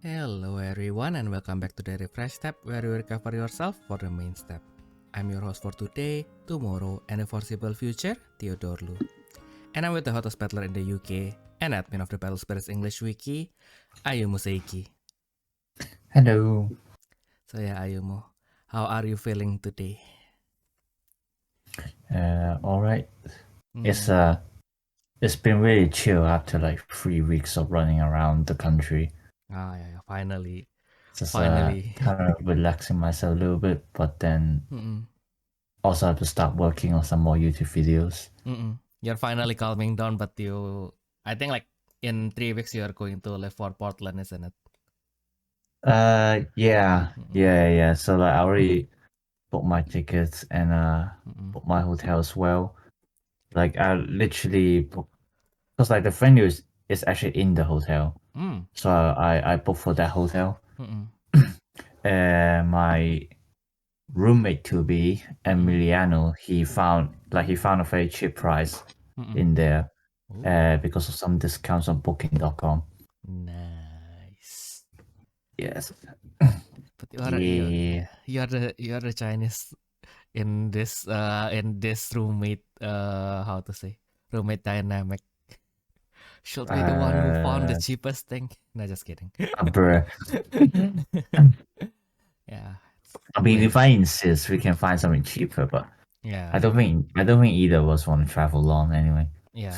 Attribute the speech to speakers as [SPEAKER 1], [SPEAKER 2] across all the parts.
[SPEAKER 1] Hello everyone and welcome back to the Refresh Step where you recover yourself for the main step. I'm your host for today, tomorrow and the foreseeable future, Theodore. And I'm with the hottest battler in the UK and admin of the Battle Spirits English Wiki, Ayumu Seiki.
[SPEAKER 2] Hello.
[SPEAKER 1] So yeah, Ayumu, how are you feeling today?
[SPEAKER 2] All right. It's been really chill after like 3 weeks of running around the country.
[SPEAKER 1] Finally.
[SPEAKER 2] Just kind of relaxing myself a little bit, but then also have to start working on some more YouTube videos.
[SPEAKER 1] You're finally calming down, but I think like in 3 weeks you are going to live for Portland, isn't it?
[SPEAKER 2] Yeah. So like I already booked my tickets and booked my hotel as well. Like I literally booked, because like the venue is actually in the hotel. So I booked for that hotel. My roommate to be Emiliano, he found a very cheap price in there because of some discounts on booking.com.
[SPEAKER 1] Nice.
[SPEAKER 2] Yes.
[SPEAKER 1] But you are the Chinese in this roommate how to say roommate dynamic. Should be the one who found the cheapest thing. No, just kidding.
[SPEAKER 2] Bruh.
[SPEAKER 1] Yeah.
[SPEAKER 2] I mean, if I insist, we can find something cheaper, but
[SPEAKER 1] Yeah.
[SPEAKER 2] I don't think either of us want to travel long anyway.
[SPEAKER 1] Yeah.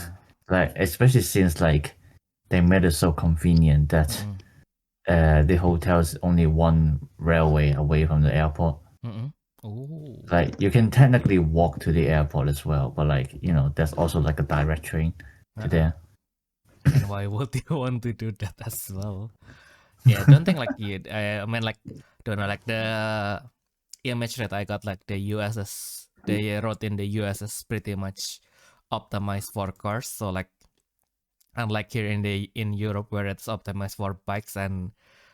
[SPEAKER 2] Like especially since like they made it so convenient that the hotel is only one railway away from the airport.
[SPEAKER 1] Oh.
[SPEAKER 2] Like you can technically walk to the airport as well, but like there's also like a direct train to there.
[SPEAKER 1] And why would you want to do that as well? Yeah, I don't think like you. I mean, like, don't know, like the image that I got, like the USS, they wrote in the USS pretty much optimized for cars. So like, unlike here in Europe where it's optimized for bikes and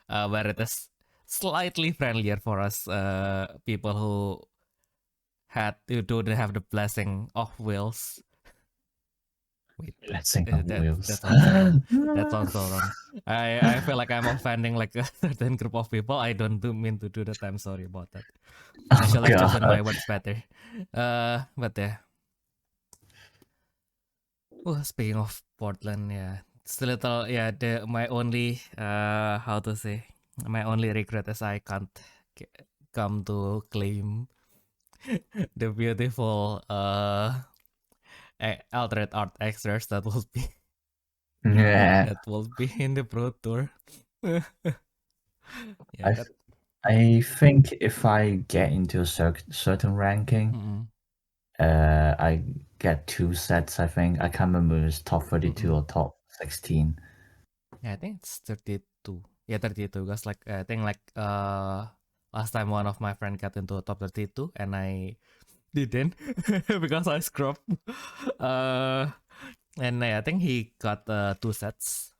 [SPEAKER 1] where it is slightly friendlier for us people who don't have the blessing of wheels. Wait,
[SPEAKER 2] Blessing of wheels.
[SPEAKER 1] That sounds so wrong. I feel like I'm offending like a certain group of people. I don't mean to do that. I'm sorry about that. I should have chosen my words better. But yeah. Speaking of Portland, yeah, it's a little my only how to say my only regret is I can't come to claim the beautiful alternate art extras that will be in the Pro Tour.
[SPEAKER 2] I think if I get into a certain ranking, I get 2 sets. I think I can't remember if it's top 32 or top 16.
[SPEAKER 1] Yeah, I think it's 32. Yeah, 32. Because like I think like last time one of my friend got into top 32 and I didn't because I scrubbed. And I think he got 2 sets.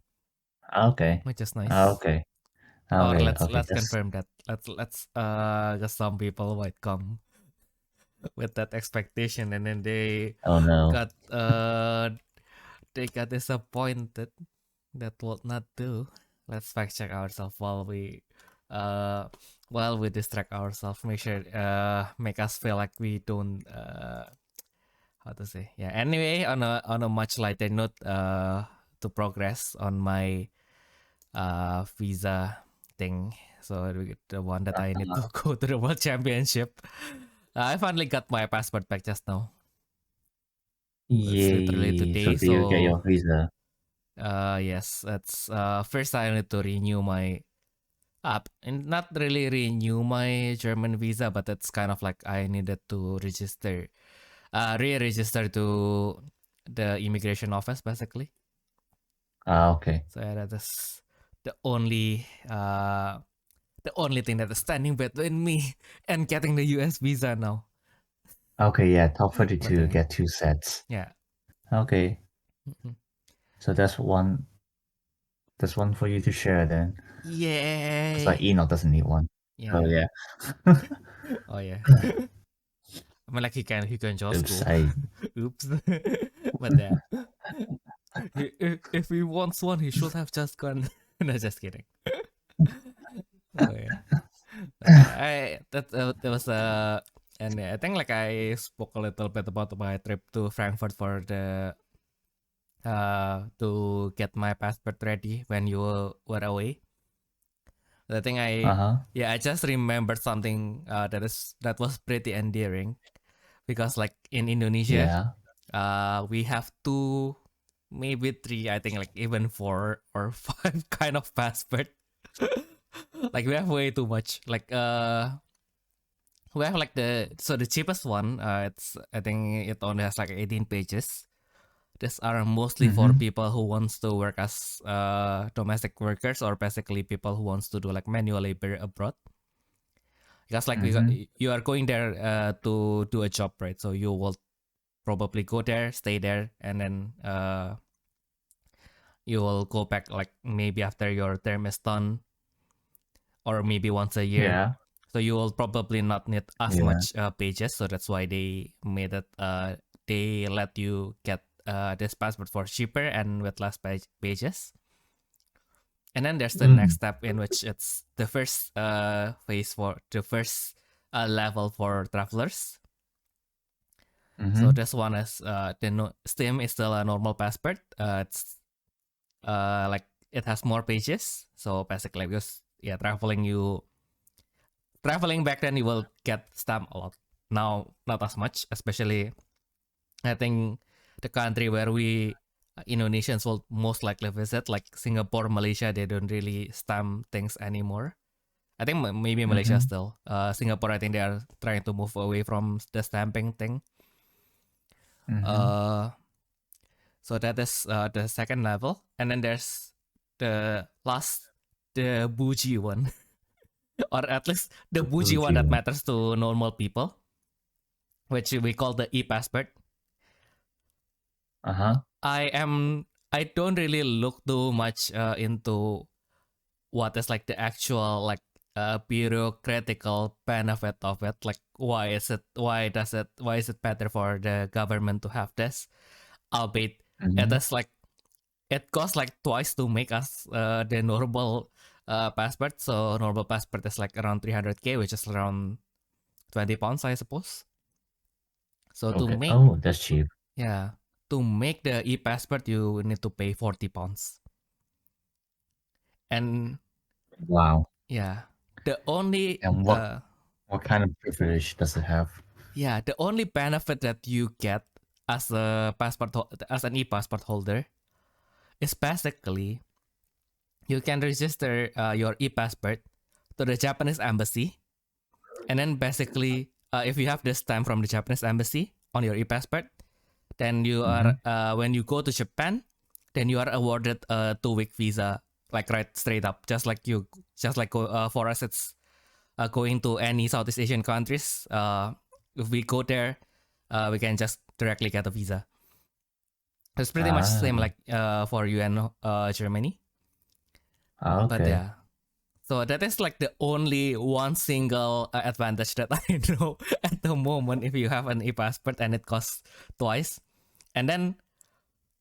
[SPEAKER 2] Okay.
[SPEAKER 1] Which is nice.
[SPEAKER 2] Okay.
[SPEAKER 1] Or let's confirm that. Let's because some people might come with that expectation and then they got disappointed. That would not do. Let's fact check ourselves while we distract ourselves. Make us feel like we don't how to say. Yeah, anyway, on a much lighter note, to progress on my visa thing. So the one that I need to go to the World Championship. I finally got my passport back just now.
[SPEAKER 2] It's literally today. So you get your visa?
[SPEAKER 1] Yes. That's first I need to renew my app, and not really renew my German visa, but it's kind of like I needed to re-register to the immigration office basically.
[SPEAKER 2] Okay.
[SPEAKER 1] So yeah, that is the only thing that is standing between me and getting the US visa now.
[SPEAKER 2] Okay, yeah, top 32 get 2 sets.
[SPEAKER 1] Yeah.
[SPEAKER 2] Okay. So that's one for you to share then.
[SPEAKER 1] Yay.
[SPEAKER 2] It's like Enoch doesn't need one.
[SPEAKER 1] Yeah.
[SPEAKER 2] Oh yeah.
[SPEAKER 1] Oh yeah. I mean, like he can just
[SPEAKER 2] Oops,
[SPEAKER 1] go. Oops. But yeah. If he wants one, he should have just gone. No, just kidding. Oh yeah. But yeah, that was and I think like I spoke a little bit about my trip to Frankfurt for the to get my passport ready when you were away. I think I just remembered something that was pretty endearing because like in Indonesia, we have two, maybe three, I think like even 4 or 5 kind of passport. Like we have way too much. Like we have like the cheapest one. It's I think it only has like 18 pages. These are mostly for people who wants to work as domestic workers or basically people who wants to do like manual labor abroad. Because like you are going there to do a job, right? So you will probably go there, stay there, and then you will go back like maybe after your term is done, or maybe once a year.
[SPEAKER 2] Yeah.
[SPEAKER 1] So you will probably not need as much pages. So that's why they made it. They let you get this passport for cheaper and with less pages. And then there's the next step in which it's the first phase for the first level for travelers. So this one is the STEM is still a normal passport. It's like it has more pages. So basically, because traveling back then you will get stamped a lot. Now not as much, especially I think the country where we Indonesians will most likely visit, like Singapore, Malaysia, they don't really stamp things anymore. I think maybe Malaysia still. Singapore, I think they are trying to move away from the stamping thing. So that is the second level, and then there's the bougie one, or at least the bougie one that matters to normal people, which we call the e-passport. I don't really look too much into what is like the actual like bureaucratical benefit of it. Like why is it better for the government to have this? Albeit it is like it costs like twice to make us the normal passport. So normal passport is like around 300K, which is around 20 pounds, I suppose. So to make
[SPEAKER 2] that's cheap.
[SPEAKER 1] Yeah. To make the e-passport, you need to pay 40 pounds. And
[SPEAKER 2] wow.
[SPEAKER 1] Yeah, the only
[SPEAKER 2] And what kind of privilege does it have?
[SPEAKER 1] Yeah, the only benefit that you get as as an e-passport holder is basically you can register your e-passport to the Japanese embassy, and then basically if you have the stamp from the Japanese embassy on your e-passport, then you are when you go to Japan, then you are awarded a 2-week visa, like right straight up, just like for us it's going to any Southeast Asian countries. If we go there, we can just directly get a visa. It's pretty much the same like for you and Germany.
[SPEAKER 2] Okay.
[SPEAKER 1] But yeah, so that is like the only one single advantage that I know at the moment. If you have an e-passport and it costs twice, and then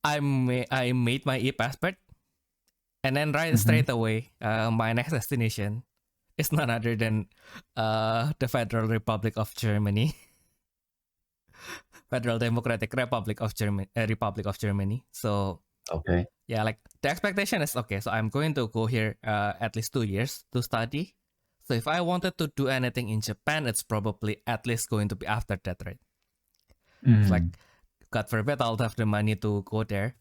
[SPEAKER 1] I made my e-passport, and then straight away, my next destination is none other than the Federal Republic of Germany, Federal Democratic Republic of Germany. So
[SPEAKER 2] okay.
[SPEAKER 1] Yeah, like the expectation is okay. So I'm going to go here at least 2 years to study. So if I wanted to do anything in Japan, it's probably at least going to be after that, right? It's like, God forbid, I'll have the money to go there.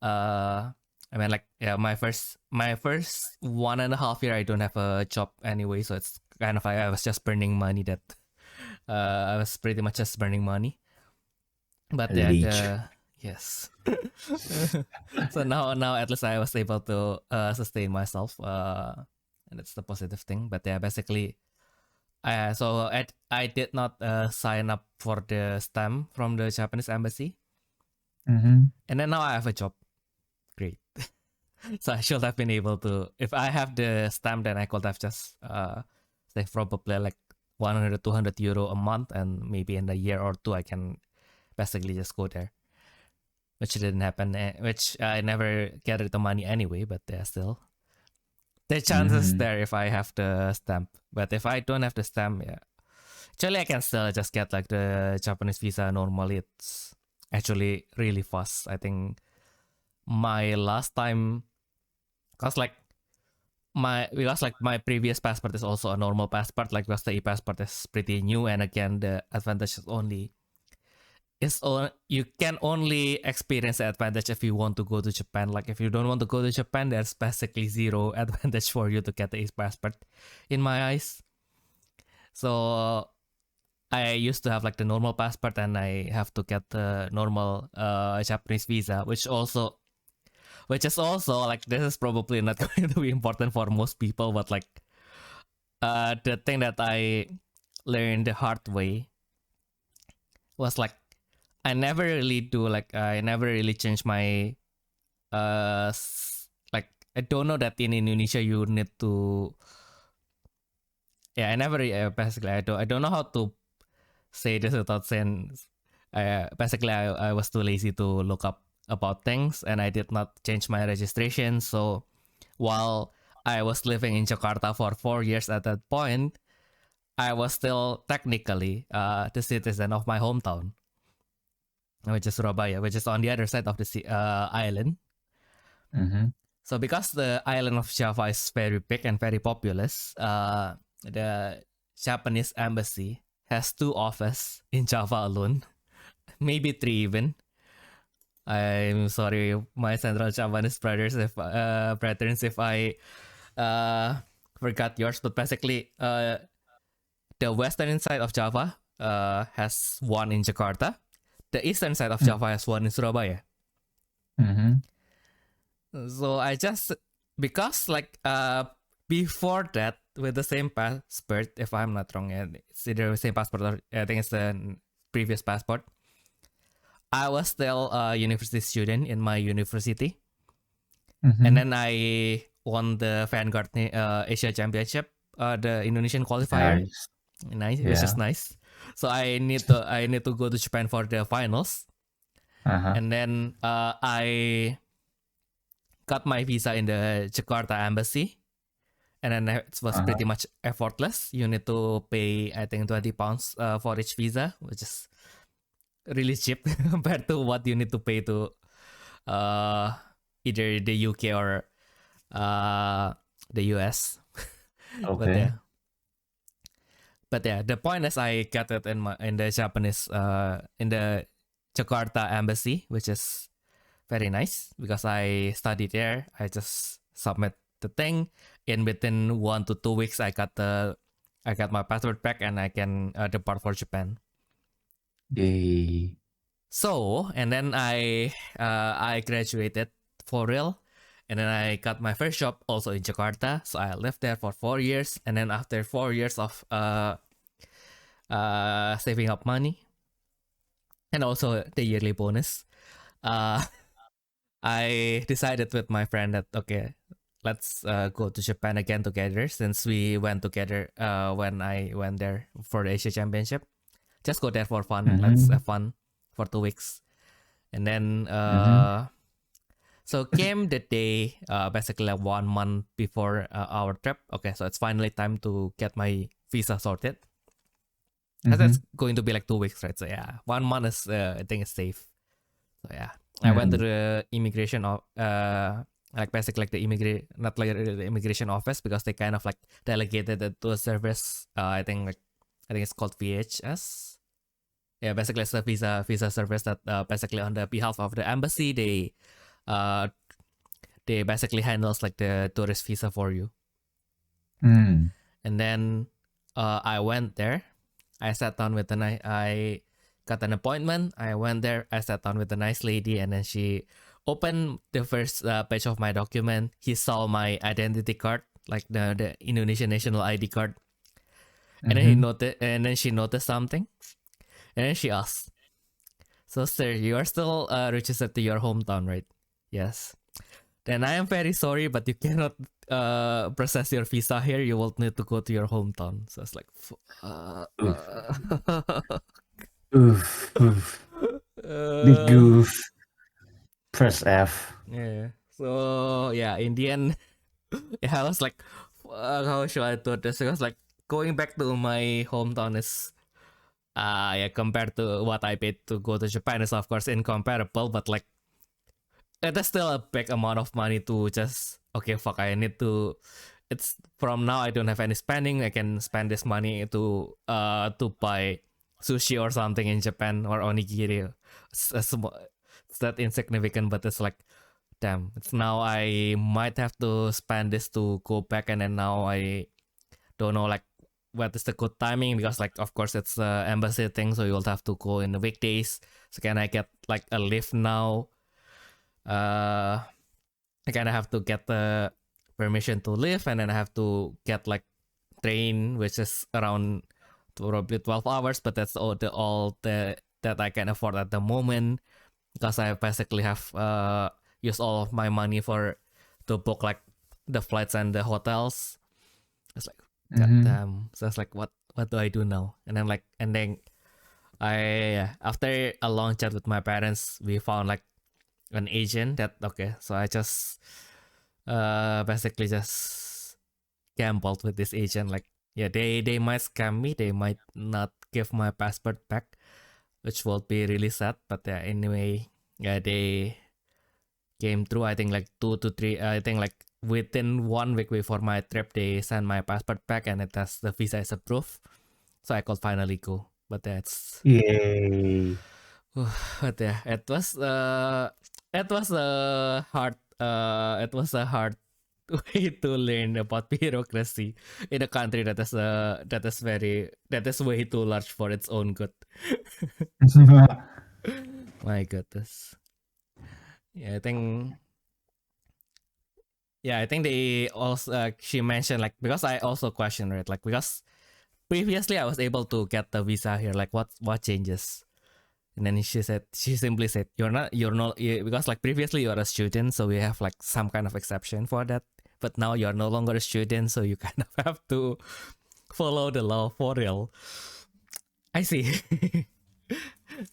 [SPEAKER 1] I mean, like, yeah, my first 1.5 year, I don't have a job anyway, so it's kind of like I was just burning money. I was pretty much just burning money. But yes. So now at least I was able to sustain myself, and that's the positive thing. But yeah, basically, so I did not sign up for the stamp from the Japanese embassy, and then now I have a job. Great. So I should have been able to, if I have the stamp, then I could have just say probably like 100-200 euro a month, and maybe in a year or two I can basically just go there. Which didn't happen, which I never gathered the money anyway, but still. The chances there if I have the stamp, but if I don't have the stamp, yeah, actually I can still just get like the Japanese visa normally. It's actually really fast. I think my last time, because my previous passport is also a normal passport, like because the e-passport is pretty new, and again the advantage is you can only experience the advantage if you want to go to Japan. Like if you don't want to go to Japan, there's basically zero advantage for you to get the e-passport in my eyes. So I used to have like the normal passport, and I have to get the normal Japanese visa, which is also like, this is probably not going to be important for most people, but like the thing that I learned the hard way was like I never really changed my like I don't know that in Indonesia you need to, yeah, I never basically I don't know how to say this without saying, basically I was too lazy to look up about things, and I did not change my registration. So while I was living in Jakarta for 4 years at that point, I was still technically the citizen of my hometown, which is Surabaya, which is on the other side of the island. So because the island of Java is very big and very populous, the Japanese embassy has 2 offices in Java alone, maybe 3 even. I'm sorry, my Central Javanese brothers, if I forgot yours, but basically, the western side of Java has 1 in Jakarta. The eastern side of Java has 1 in Surabaya. So I just, because like before that, with the same passport, if I'm not wrong, and it's either the same passport or I think it's the previous passport, I was still a university student in my university. And then I won the Vanguard Asia Championship, the Indonesian qualifier. Nice, which is nice. So I need to go to Japan for the finals. And then I got my visa in the Jakarta embassy. And then it was pretty much effortless. You need to pay, I think, 20 pounds for each visa, which is really cheap compared to what you need to pay to either the UK or the US.
[SPEAKER 2] Okay.
[SPEAKER 1] But yeah, the point is I got it in the Japanese in the Jakarta embassy, which is very nice because I studied there. I just submit the thing. In within 1 to 2 weeks, I got my passport back, and I can depart for Japan.
[SPEAKER 2] Yay.
[SPEAKER 1] So, and then I graduated for real, and then I got my first job also in Jakarta. So I lived there for 4 years, and then after 4 years of saving up money, and also the yearly bonus, I decided with my friend that okay, let's go to Japan again together, since we went together when I went there for the Asia Championship. Just go there for fun. Let's have fun for 2 weeks. And then so came the day, basically like 1 month before our trip. Okay, so it's finally time to get my visa sorted. And that's going to be like 2 weeks, right? So yeah, 1 month is I think it's safe. So yeah, I went to the immigration of like basically like the immigration office, because they kind of like delegated it to a service. I think it's called VHS. Yeah, basically it's a visa service that basically on the behalf of the embassy, they basically handles like the tourist visa for you. And then I went there. I sat down with I got an appointment. I went there. I sat down with a nice lady, and then she opened the first page of my document. He saw my identity card, like the Indonesian national ID card, and then she noticed something, and then she asked, "So, sir, you are still registered to your hometown, right?" Yes. Then I am very sorry, but you cannot process your visa here. You will need to go to your hometown. So it's like,
[SPEAKER 2] Big goof. Press F.
[SPEAKER 1] Yeah. So yeah, in the end, I was like, how should I do this? Because like going back to my hometown is, yeah, compared to what I paid to go to Japan is of course incomparable, but like it is still a big amount of money to just, okay, fuck, I need to. It's from now I don't have any spending. I can spend this money to buy sushi or something in Japan or onigiri. It's that insignificant, but it's like, damn, it's now I might have to spend this to go back, and then now I don't know like what is the good timing, because like of course it's embassy thing, so you'll have to go in the weekdays. So can I get like a leave now? I kind of have to get the permission to leave, and then I have to get like train, which is around probably 12 hours, but that's all that I can afford at the moment, because I basically have used all of my money to book like the flights and the hotels. It's like, god damn. So it's like, what do I do now? And then I after a long chat with my parents, we found like an agent that, okay, so I just basically just gambled with this agent. Like, yeah, they might scam me, they might not give my passport back, which will be really sad, but yeah, anyway, yeah, they came through. I think like 2 to 3, I think like within 1 week before my trip, they sent my passport back, and it has the visa is approved, so I could finally go. But that's
[SPEAKER 2] Yay.
[SPEAKER 1] but yeah, it was a hard way to learn about bureaucracy in a country that is way too large for its own good. My goodness. Yeah, I think they also she mentioned like, because I also questioned it, like, because previously I was able to get the visa here, like what changes? And then she simply said, you're not, because like previously you're a student, so we have like some kind of exception for that. But now you're no longer a student, so you kind of have to follow the law for real. I see.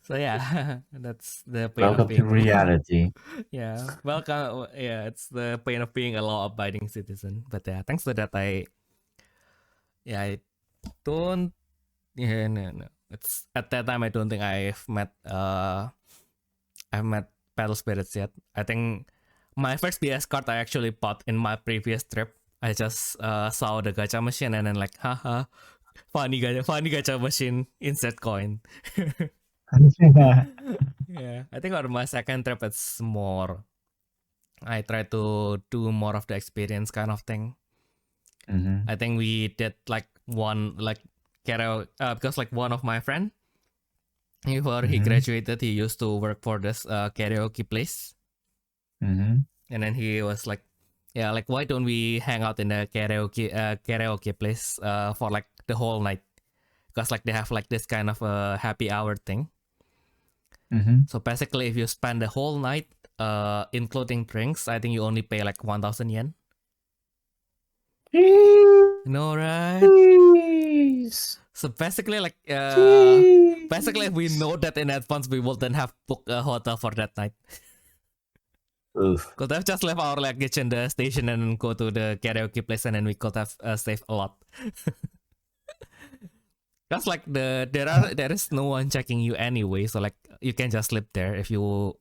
[SPEAKER 1] So yeah, that's the pain
[SPEAKER 2] Welcome
[SPEAKER 1] of being
[SPEAKER 2] to reality.
[SPEAKER 1] yeah, welcome. Yeah, it's the pain of being a law-abiding citizen. But yeah, thanks to that, I don't. Yeah, no. It's at that time I don't think I've met Battle Spirits yet. I think my first BS card I actually bought in my previous trip. I just saw the gacha machine, and then like, haha, funny gacha machine, insert coin. Yeah, I think on my second trip it's more, I try to do more of the experience kind of thing. I think we did like one like karaoke, because like one of my friend, before he graduated, he used to work for this karaoke place. And then he was like, yeah, like, why don't we hang out in the karaoke place for like the whole night? Because like they have like this kind of a happy hour thing. So basically, if you spend the whole night, including drinks, I think you only pay like 1,000 yen. No, right? So basically, like, basically, if we know that in advance, we will then have booked a hotel for that night.
[SPEAKER 2] Oof.
[SPEAKER 1] Could have just left our luggage in the station and then go to the karaoke place, and then we could have saved a lot. Because like there is no one checking you anyway, so like you can just sleep there if you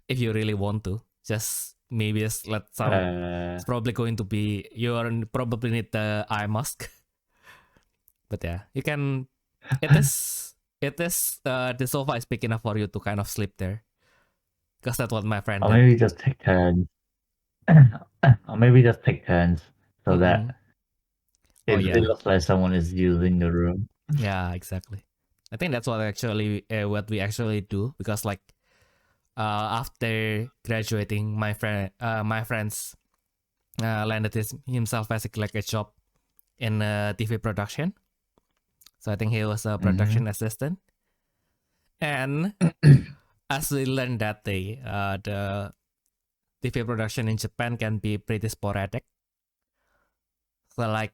[SPEAKER 1] really want to. Just maybe just let some. It's probably going to be, you probably need the eye mask. But yeah, you can. It is the sofa is big enough for you to kind of sleep there. Because that's what my friend
[SPEAKER 2] Or
[SPEAKER 1] did.
[SPEAKER 2] maybe just take turns. So that it looks like someone is using the room.
[SPEAKER 1] Yeah, exactly. I think that's what we actually do, because like after graduating, my friends landed himself basically like a job in TV production. So I think he was a production assistant. And as we learned that day, the TV production in Japan can be pretty sporadic. So like,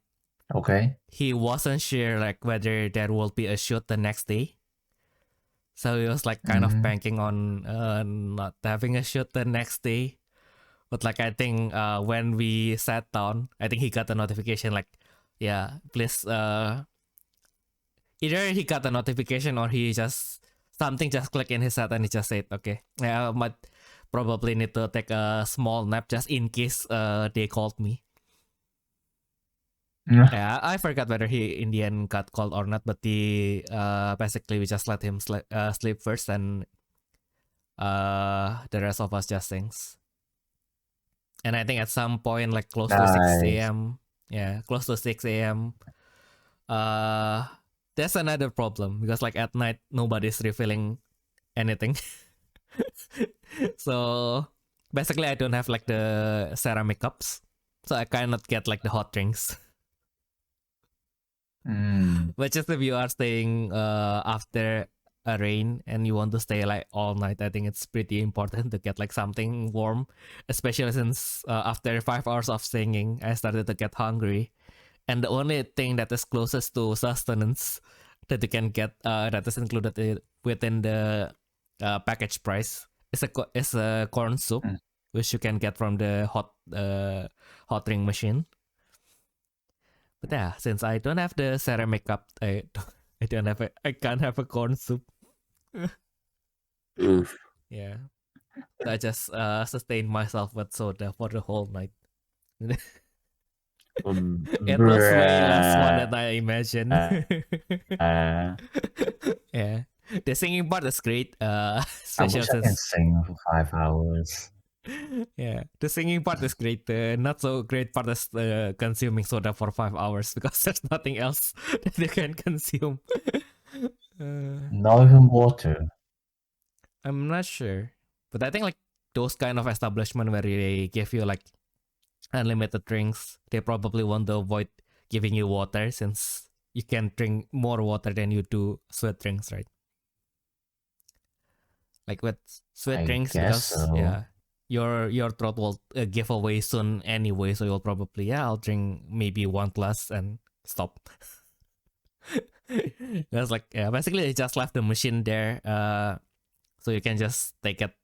[SPEAKER 2] Okay.
[SPEAKER 1] he wasn't sure like whether there will be a shoot the next day. So he was like kind of banking on not having a shoot the next day. But like I think when we sat down, I think he got a notification like, yeah, please. Either he got a notification or he just something just clicked in his head and he just said, okay, yeah, I might probably need to take a small nap just in case they called me. Yeah, I forgot whether he in the end got called or not, but the basically we just let him sleep first, and the rest of us just sings. And I think at some point, like close to 6 a.m., yeah, close to 6 a.m., that's another problem because like at night, nobody's refilling anything. So basically, I don't have like the ceramic cups, so I cannot get like the hot drinks. But just if you are staying after a rain and you want to stay like all night, I think it's pretty important to get like something warm, especially since after 5 hours of singing, I started to get hungry, and the only thing that is closest to sustenance that you can get that is included within the package price is a corn soup, which you can get from the hot drink machine. But yeah, since I don't have the ceramic cup, I can't have a corn soup.
[SPEAKER 2] Oof.
[SPEAKER 1] Yeah, so I just sustained myself with soda for the whole night. It was way less fun than I imagined. Yeah, the singing part is great.
[SPEAKER 2] I
[SPEAKER 1] Especially
[SPEAKER 2] wish I can
[SPEAKER 1] since
[SPEAKER 2] sing for 5 hours.
[SPEAKER 1] yeah, the singing part is great. The not so great part is consuming soda for 5 hours because there's nothing else that you can consume.
[SPEAKER 2] Not even water.
[SPEAKER 1] I'm not sure, but I think like those kind of establishment where they give you like unlimited drinks, they probably want to avoid giving you water since you can drink more water than you do sweet drinks, right? Like with sweet
[SPEAKER 2] I
[SPEAKER 1] drinks,
[SPEAKER 2] guess
[SPEAKER 1] because
[SPEAKER 2] so.
[SPEAKER 1] yeah, your throat will give away soon anyway, so you'll probably I'll drink maybe one glass and stop. That's like basically they just left the machine there, so you can just take it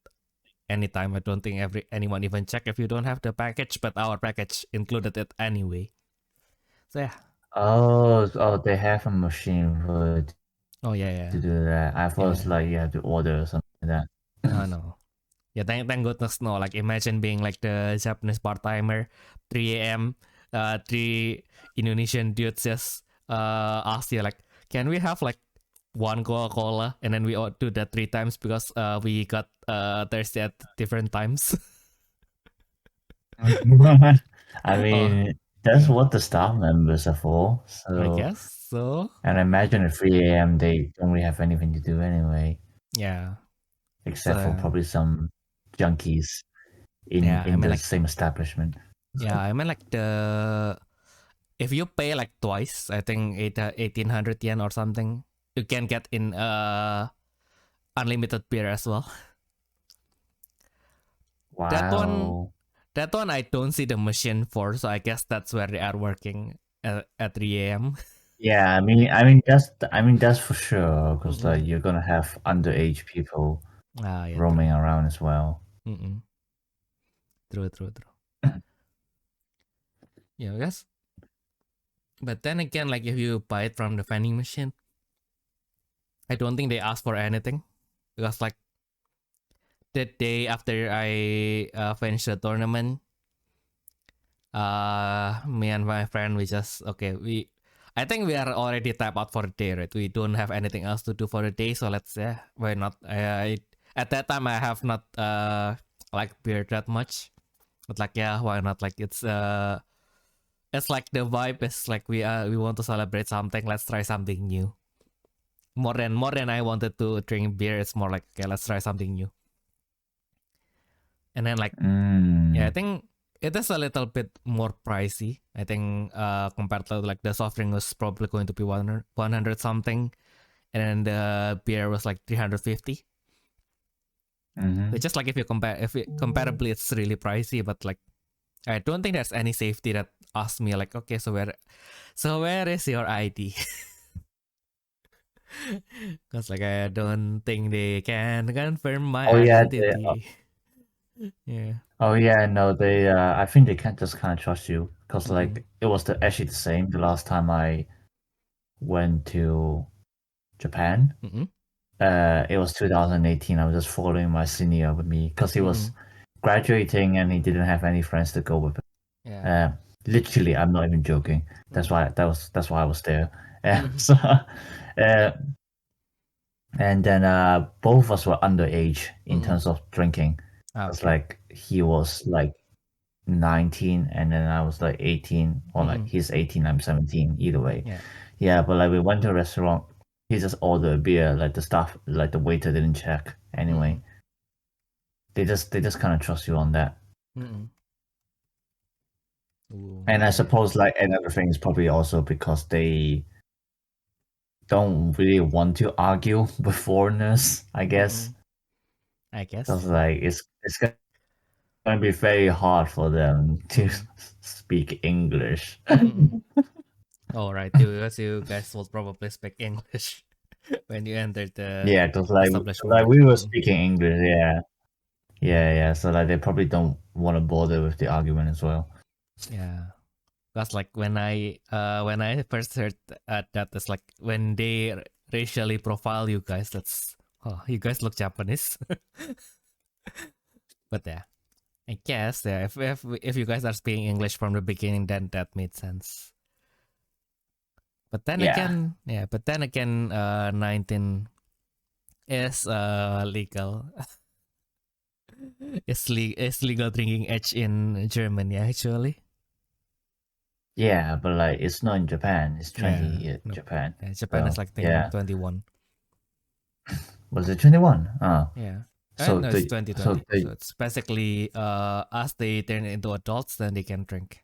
[SPEAKER 1] anytime. I don't think anyone even check if you don't have the package, but our package included it anyway. So yeah.
[SPEAKER 2] Oh, they have a machine for
[SPEAKER 1] Oh yeah.
[SPEAKER 2] to do that. I thought it's like you have to order or something like that.
[SPEAKER 1] No. Yeah, thank goodness no. Like imagine being like the Japanese part timer, 3 a.m. Three Indonesian dudes just ask you like, can we have like one Coca-Cola, and then we all do that 3 times because we got thirsty at different times.
[SPEAKER 2] I mean,
[SPEAKER 1] Oh,
[SPEAKER 2] that's
[SPEAKER 1] yeah,
[SPEAKER 2] what the staff members are for.
[SPEAKER 1] I
[SPEAKER 2] So,
[SPEAKER 1] guess so.
[SPEAKER 2] and I imagine at 3 a.m. they don't really have anything to do anyway,
[SPEAKER 1] Yeah.
[SPEAKER 2] except for
[SPEAKER 1] So
[SPEAKER 2] probably some junkies
[SPEAKER 1] yeah, I
[SPEAKER 2] in
[SPEAKER 1] mean
[SPEAKER 2] the
[SPEAKER 1] like
[SPEAKER 2] same establishment.
[SPEAKER 1] the if you pay like twice, I think 1800 yen or something, you can get in unlimited beer as well. That one
[SPEAKER 2] Wow.
[SPEAKER 1] That one I don't see the machine for, so I guess that's where they are working at 3 a.m.
[SPEAKER 2] Yeah, I mean that's for sure because like you're gonna have underage people
[SPEAKER 1] Yeah,
[SPEAKER 2] roaming
[SPEAKER 1] true.
[SPEAKER 2] around as well.
[SPEAKER 1] True. Yeah, I guess. But then again, like if you buy it from the vending machine, I don't think they ask for anything because like the day after I finished the tournament, me and my friend we just I think we are already tapped out for the day, right? We don't have anything else to do for the day, so let's why not? At that time I have not like beer that much, but like why not? Like it's like the vibe is like we want to celebrate something. Let's try something new. More than I wanted to drink beer. It's more like okay, let's try something new. And then like I think it is a little bit more pricey. I think compared to like the soft drink was probably going to be 100 something, and then the beer was like 350.
[SPEAKER 2] Mm-hmm.
[SPEAKER 1] It's just like if comparably, it's really pricey. But like I don't think there's any safety that asks me like, okay, so where is your ID? Because like I don't think they can confirm my
[SPEAKER 2] Oh yeah,
[SPEAKER 1] identity. Yeah.
[SPEAKER 2] Oh yeah, no, they. I think they can't just kind of trust you because
[SPEAKER 1] Mm-mm.
[SPEAKER 2] like it was actually the same the last time I went to Japan.
[SPEAKER 1] Mm-mm.
[SPEAKER 2] It was 2018. I was just following my senior with me because he was
[SPEAKER 1] Mm-mm.
[SPEAKER 2] graduating and he didn't have any friends to go with him.
[SPEAKER 1] Yeah.
[SPEAKER 2] Literally, I'm not even joking.
[SPEAKER 1] Mm-mm.
[SPEAKER 2] That's why I was there.
[SPEAKER 1] Mm-mm.
[SPEAKER 2] So, and then both of us were underage in
[SPEAKER 1] Mm-mm.
[SPEAKER 2] terms of drinking. It's
[SPEAKER 1] Okay.
[SPEAKER 2] like he was like 19 and then I was like 18, or like
[SPEAKER 1] Mm-mm.
[SPEAKER 2] he's 18, I'm 17, either way.
[SPEAKER 1] Yeah.
[SPEAKER 2] Yeah, but like we went to a restaurant, he just ordered a beer, like the staff, like the waiter didn't check anyway.
[SPEAKER 1] Mm-mm.
[SPEAKER 2] They just kind of trust you on that.
[SPEAKER 1] Mm-mm. Ooh,
[SPEAKER 2] And I
[SPEAKER 1] yeah.
[SPEAKER 2] suppose like another thing is probably also because they don't really want to argue with foreigners, I guess.
[SPEAKER 1] Mm-mm. I
[SPEAKER 2] Because
[SPEAKER 1] guess.
[SPEAKER 2] like it's gonna be very hard for them to
[SPEAKER 1] Mm-mm.
[SPEAKER 2] speak English.
[SPEAKER 1] Mm-mm. All right, because you guys will probably speak English when you enter the
[SPEAKER 2] Yeah, because like
[SPEAKER 1] establishment.
[SPEAKER 2] we were
[SPEAKER 1] Mm-mm.
[SPEAKER 2] speaking English, yeah. Yeah. So like they probably don't want to bother with the argument as well.
[SPEAKER 1] Yeah. Because like when I first heard that, it's like when they racially profile you guys, that's, oh, you guys look Japanese. But yeah, I guess, yeah, if you guys are speaking English from the beginning, then that made sense. But then
[SPEAKER 2] Yeah.
[SPEAKER 1] again, yeah, 19 is legal. It's legal drinking age in Germany actually.
[SPEAKER 2] Yeah, but like it's not in Japan. It's
[SPEAKER 1] Yeah,
[SPEAKER 2] 20
[SPEAKER 1] no,
[SPEAKER 2] Japan.
[SPEAKER 1] yeah, Japan is
[SPEAKER 2] So
[SPEAKER 1] like
[SPEAKER 2] yeah.
[SPEAKER 1] 21.
[SPEAKER 2] Was it 21? Oh.
[SPEAKER 1] Yeah.
[SPEAKER 2] So
[SPEAKER 1] No, it's
[SPEAKER 2] the so
[SPEAKER 1] 2020. So
[SPEAKER 2] the
[SPEAKER 1] it's basically as they turn into adults, then they can drink.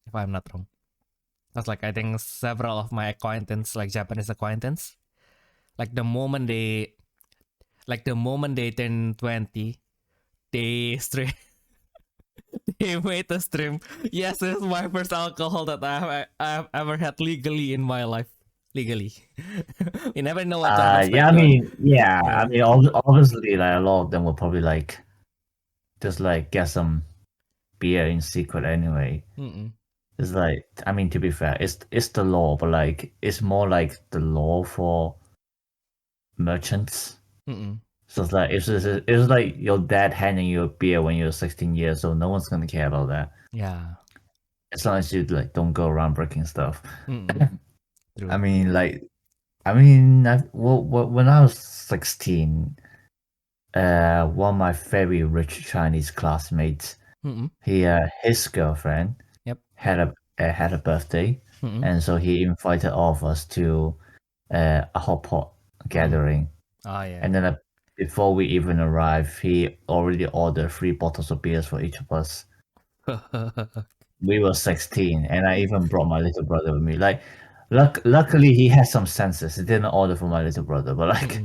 [SPEAKER 1] If I'm not wrong. That's like I think several of my acquaintance, like Japanese acquaintance, like the moment they turn 20, they straight they made a stream. Yes, this is my first alcohol that I've ever had legally in my life. Legally. You never know what to
[SPEAKER 2] yeah,
[SPEAKER 1] expect going.
[SPEAKER 2] I
[SPEAKER 1] Yeah.
[SPEAKER 2] mean obviously like a lot of them will probably like just like get some beer in secret anyway.
[SPEAKER 1] Mm-mm.
[SPEAKER 2] It's like I mean to be fair, it's the law, but like it's more like the law for merchants.
[SPEAKER 1] Mm-mm.
[SPEAKER 2] So it's like your dad handing you a beer when you're 16 years old. No one's gonna care about that.
[SPEAKER 1] Yeah.
[SPEAKER 2] As long as you like don't go around breaking stuff.
[SPEAKER 1] Mm-mm.
[SPEAKER 2] I
[SPEAKER 1] True.
[SPEAKER 2] mean, like, when I was 16, one of my very rich Chinese classmates,
[SPEAKER 1] Mm-mm.
[SPEAKER 2] his girlfriend
[SPEAKER 1] Yep.
[SPEAKER 2] had a birthday,
[SPEAKER 1] Mm-mm.
[SPEAKER 2] and so he invited all of us to a hot pot
[SPEAKER 1] Mm-mm.
[SPEAKER 2] gathering.
[SPEAKER 1] Oh yeah.
[SPEAKER 2] And then before we even arrived, he already ordered 3 bottles of beers for each of us. We were 16, and I even brought my little brother with me. Like, luckily he has some senses. He didn't order for my little brother, but like,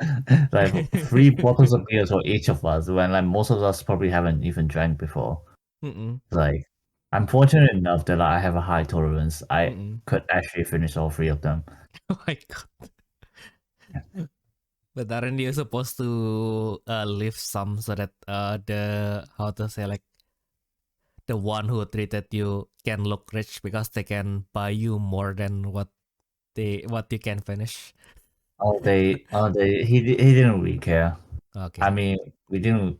[SPEAKER 1] Mm-mm.
[SPEAKER 2] like 3 bottles of beers for each of us. When like most of us probably haven't even drank before.
[SPEAKER 1] Mm-mm.
[SPEAKER 2] Like, I'm fortunate enough that like, I have a high tolerance. I
[SPEAKER 1] Mm-mm.
[SPEAKER 2] could actually finish all 3 of them.
[SPEAKER 1] Oh my god. But aren't you supposed to leave some so that the, how to say, like the one who treated you can look rich because they can buy you more than what you can finish.
[SPEAKER 2] He didn't really care. I
[SPEAKER 1] Okay.
[SPEAKER 2] mean, we didn't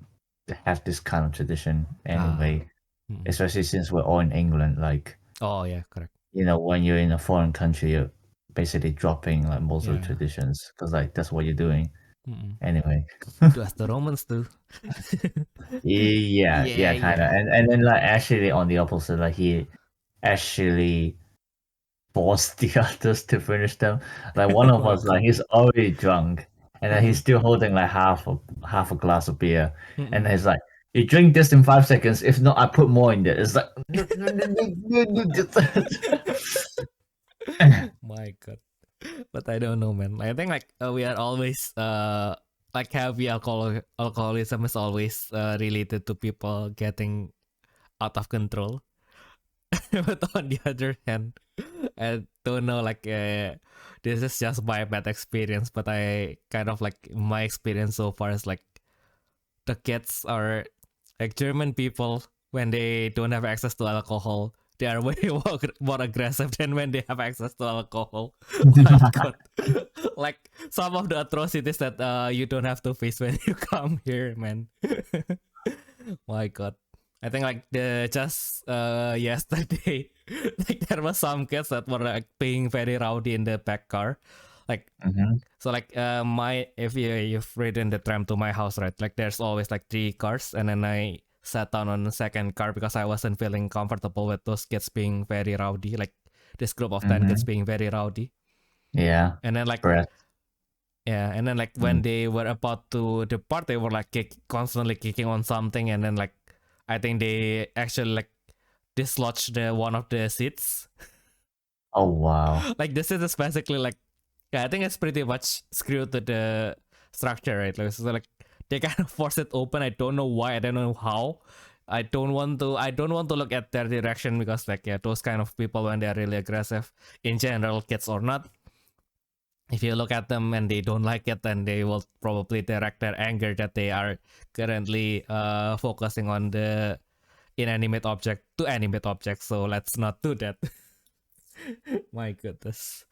[SPEAKER 2] have this kind of tradition
[SPEAKER 1] Ah.
[SPEAKER 2] anyway,
[SPEAKER 1] Mm-mm.
[SPEAKER 2] especially since we're all in England. Like,
[SPEAKER 1] Oh yeah, correct.
[SPEAKER 2] when you're in a foreign country, you're basically dropping like most of the
[SPEAKER 1] Yeah.
[SPEAKER 2] traditions because like that's what you're doing
[SPEAKER 1] Mm-mm.
[SPEAKER 2] anyway.
[SPEAKER 1] Do as the Romans do.
[SPEAKER 2] Yeah,
[SPEAKER 1] Yeah,
[SPEAKER 2] kind of.
[SPEAKER 1] yeah.
[SPEAKER 2] And then like actually on the opposite, like he actually forced the others to finish them. Like one
[SPEAKER 1] Oh
[SPEAKER 2] of
[SPEAKER 1] my
[SPEAKER 2] us, like
[SPEAKER 1] god.
[SPEAKER 2] he's already drunk, and then he's
[SPEAKER 1] Mm-mm.
[SPEAKER 2] still holding like half a glass of beer, and
[SPEAKER 1] Mm-mm.
[SPEAKER 2] he's like, "You drink this in 5 seconds. If not, I put more in there." It's like,
[SPEAKER 1] My god. But I don't know, man. I think like we are always like heavy alcoholism is always related to people getting out of control. But on the other hand, I don't know, like this is just my bad experience, but I kind of like my experience so far is like the kids are like German people when they don't have access to alcohol. They are way more aggressive than when they have access to alcohol. My God. Like some of the atrocities that you don't have to face when you come here, man. My God. I think like just yesterday, like there was some kids that were like being very rowdy in the back car. Like so like if you've ridden the tram to my house, right? Like there's always like 3 cars, and then I sat down on the second car because I wasn't feeling comfortable with those kids being very rowdy, like this group of 10 kids being very rowdy.
[SPEAKER 2] Yeah.
[SPEAKER 1] And then like
[SPEAKER 2] Correct.
[SPEAKER 1] yeah, and then like when they were about to depart, they were like constantly kicking on something, and then like I think they actually like dislodged one of the seats.
[SPEAKER 2] Oh wow.
[SPEAKER 1] Like this is basically like, yeah, I think it's pretty much screwed to the structure, right? Like, so like they kind of force it open. I don't know why. I don't know how. I don't want to look at their direction because like yeah, those kind of people when they're really aggressive in general, kids or not, if you look at them and they don't like it, then they will probably direct their anger that they are currently focusing on the inanimate object to animate objects. So let's not do that. My goodness.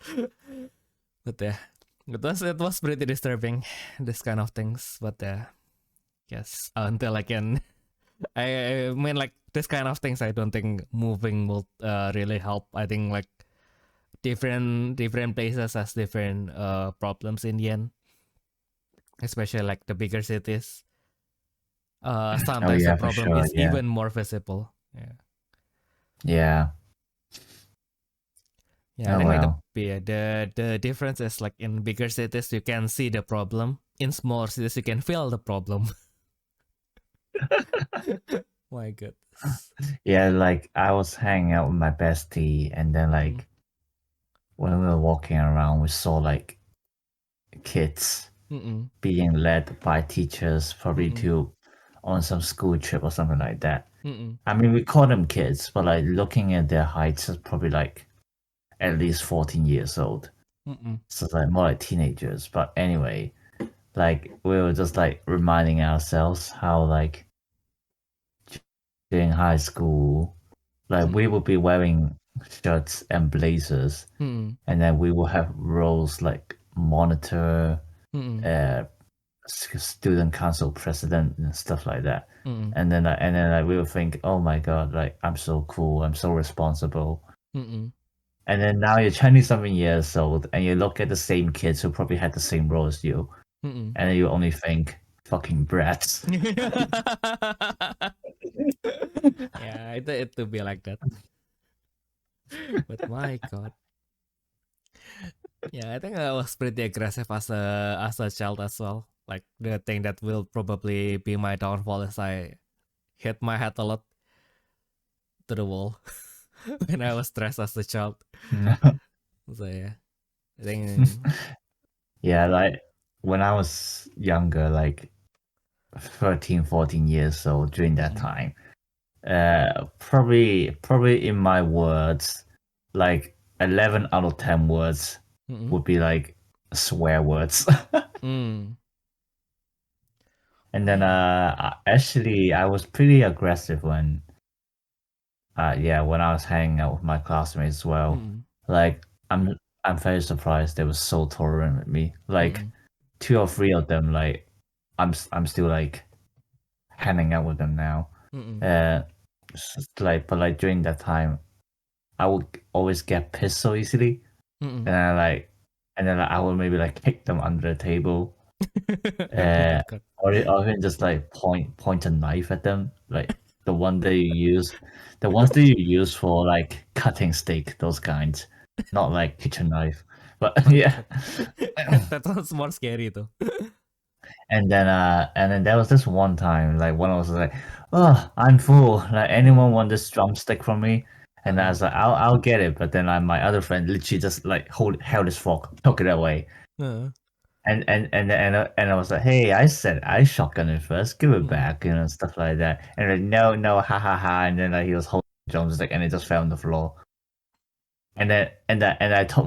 [SPEAKER 1] But yeah, it was pretty disturbing, this kind of things. But yes, until I can, I mean like this kind of things, I don't think moving will really help. I think like different places has different problems in the end, especially like the bigger cities. Sometimes
[SPEAKER 2] yeah,
[SPEAKER 1] the
[SPEAKER 2] for
[SPEAKER 1] problem
[SPEAKER 2] sure.
[SPEAKER 1] is
[SPEAKER 2] Yeah.
[SPEAKER 1] even more visible.
[SPEAKER 2] Yeah.
[SPEAKER 1] Yeah, I
[SPEAKER 2] Oh
[SPEAKER 1] think like
[SPEAKER 2] well.
[SPEAKER 1] the difference is like in bigger cities you can see the problem. In smaller cities you can feel the problem. My goodness.
[SPEAKER 2] Yeah, like I was hanging out with my bestie, and then like when we were walking around, we saw like kids being led by teachers, probably to on some school trip or something like that. I mean, we call them kids, but like looking at their heights, it's probably like at least 14 years old. So it's like more like teenagers. But anyway, like we were just like reminding ourselves how like during high school, like we would be wearing shirts and blazers, and then we will have roles like monitor, student council president, and stuff like that. And then like we would think, oh my god, like I'm so cool, I'm so responsible. And then now you're 20-something years old, and you look at the same kids who probably had the same role as you, and then you only think, fucking brats.
[SPEAKER 1] Yeah, it to be like that. But my god. Yeah, I think I was pretty aggressive as a child as well. Like the thing that will probably be my downfall is I hit my head a lot to the wall when I was stressed as a child. So yeah, I think.
[SPEAKER 2] Yeah, like when I was younger, like 13, 14 years old during that time, probably in my words, like 11 out of 10 words would be like swear words. And then actually I was pretty aggressive when when I was hanging out with my classmates as well. Like I'm very surprised they were so tolerant with me. Like 2 or 3 of them, like I'm still like hanging out with them now. But like during that time, I would always get pissed so easily, and then I would maybe like kick them under the table, or even just like point a knife at them, like the one that you use, the ones that you use for like cutting steak, those kinds, not like kitchen knife. But yeah.
[SPEAKER 1] That sounds more scary though.
[SPEAKER 2] And then there was this one time, like one was like, "Oh, I'm full. Like anyone want this drumstick from me?" And I was like, "I'll get it." But then my other friend literally just like held his fork, took it away, and I was like, "Hey, I said I shotgun it first. Give it back, stuff like that." And like, no, ha ha ha. And then like he was holding the drumstick, and it just fell on the floor. And I took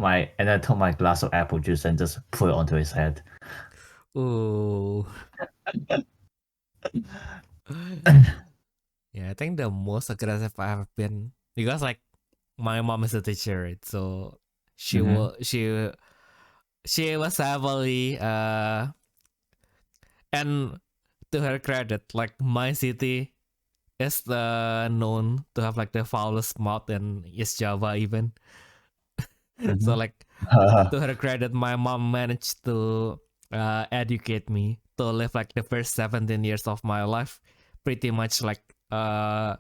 [SPEAKER 2] my glass of apple juice and just put it onto his head.
[SPEAKER 1] Ooh. Yeah, I think the most aggressive I have been, because like my mom is a teacher, right? So she
[SPEAKER 2] Mhm.
[SPEAKER 1] will she was heavily and to her credit, like my city is known to have like the foulest mouth in East Java even. So
[SPEAKER 2] Mhm.
[SPEAKER 1] like to her credit, my mom managed to educate me to live like the first 17 years of my life pretty much like I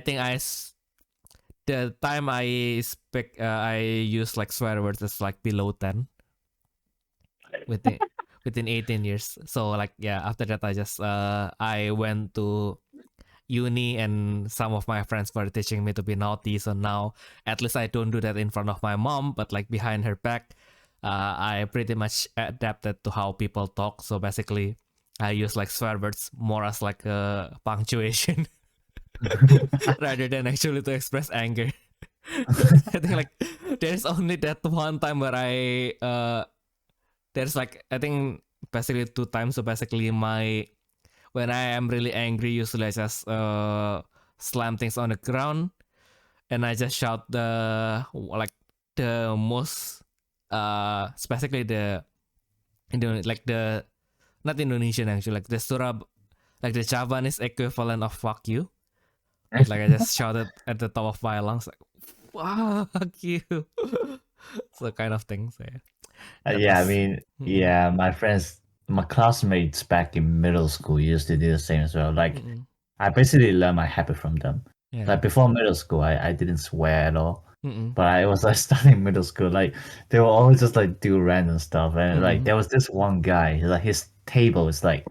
[SPEAKER 1] think the time I speak I use like swear words is like below 10 within 18 years. So like yeah, after that I went to uni and some of my friends were teaching me to be naughty, so now at least I don't do that in front of my mom, but like behind her back I pretty much adapted to how people talk. So basically I use like swear words more as like a punctuation rather than actually to express anger. I think like there's only that one time where there's like I think basically two times. So basically my when I am really angry, usually I just slam things on the ground and I just shout the most specifically like the not Indonesian actually, like the Surab, like the Javanese equivalent of fuck you. Like I just shouted at the top of my lungs like fuck you. So kind of things. So, yeah. That
[SPEAKER 2] Yeah, I
[SPEAKER 1] was
[SPEAKER 2] mean,
[SPEAKER 1] mm-mm,
[SPEAKER 2] yeah, my classmates back in middle school used to do the same as well. Like,
[SPEAKER 1] mm-mm,
[SPEAKER 2] I basically learned my habit from them.
[SPEAKER 1] yeah.
[SPEAKER 2] Like before middle school, I didn't swear at all.
[SPEAKER 1] Mm-mm,
[SPEAKER 2] But I was like starting middle school, like they will always just like do random stuff. And like
[SPEAKER 1] mm-mm,
[SPEAKER 2] there was this one guy, like his table is like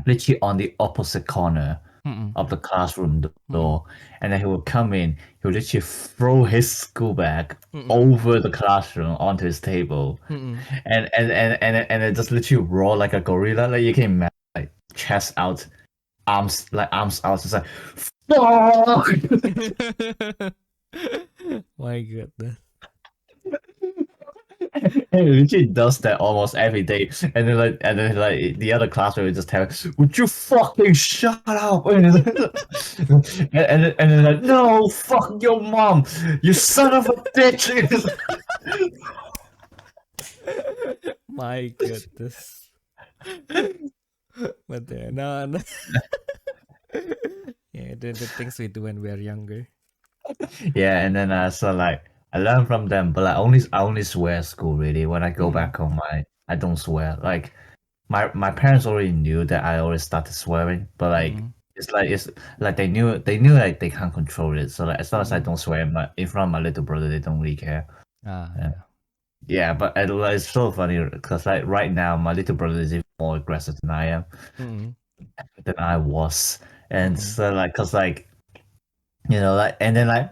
[SPEAKER 2] literally on the opposite corner
[SPEAKER 1] mm-mm,
[SPEAKER 2] of the classroom
[SPEAKER 1] mm-mm,
[SPEAKER 2] door. And then he would come in, he would literally throw his school bag
[SPEAKER 1] mm-mm,
[SPEAKER 2] over the classroom onto his table.
[SPEAKER 1] mm-mm.
[SPEAKER 2] And it just literally roar like a gorilla. Like you can imagine like chest out, arms out, just like fuck.
[SPEAKER 1] My goodness.
[SPEAKER 2] And he literally does that almost every day. And then the other classmate would just tell him, would you fucking shut up? And then like, no, fuck your mom, you son of a bitch.
[SPEAKER 1] My goodness. But no, no. Yeah, the things we do when we're younger.
[SPEAKER 2] Yeah, and then so like I learned from them, but like I only swear at school really. When I go
[SPEAKER 1] Mm-mm,
[SPEAKER 2] back home, I don't swear. Like my parents already knew that I always started swearing, but like
[SPEAKER 1] mm-mm,
[SPEAKER 2] it's like they knew like they can't control it. So like as long as I
[SPEAKER 1] mm-mm.
[SPEAKER 2] don't swear in front of my little brother, they don't really care.
[SPEAKER 1] Ah,
[SPEAKER 2] Yeah,
[SPEAKER 1] yeah.
[SPEAKER 2] yeah, but it's so funny because like right now my little brother is even more aggressive
[SPEAKER 1] Mm-mm,
[SPEAKER 2] than I was, and
[SPEAKER 1] mm-mm,
[SPEAKER 2] so like because like like and then like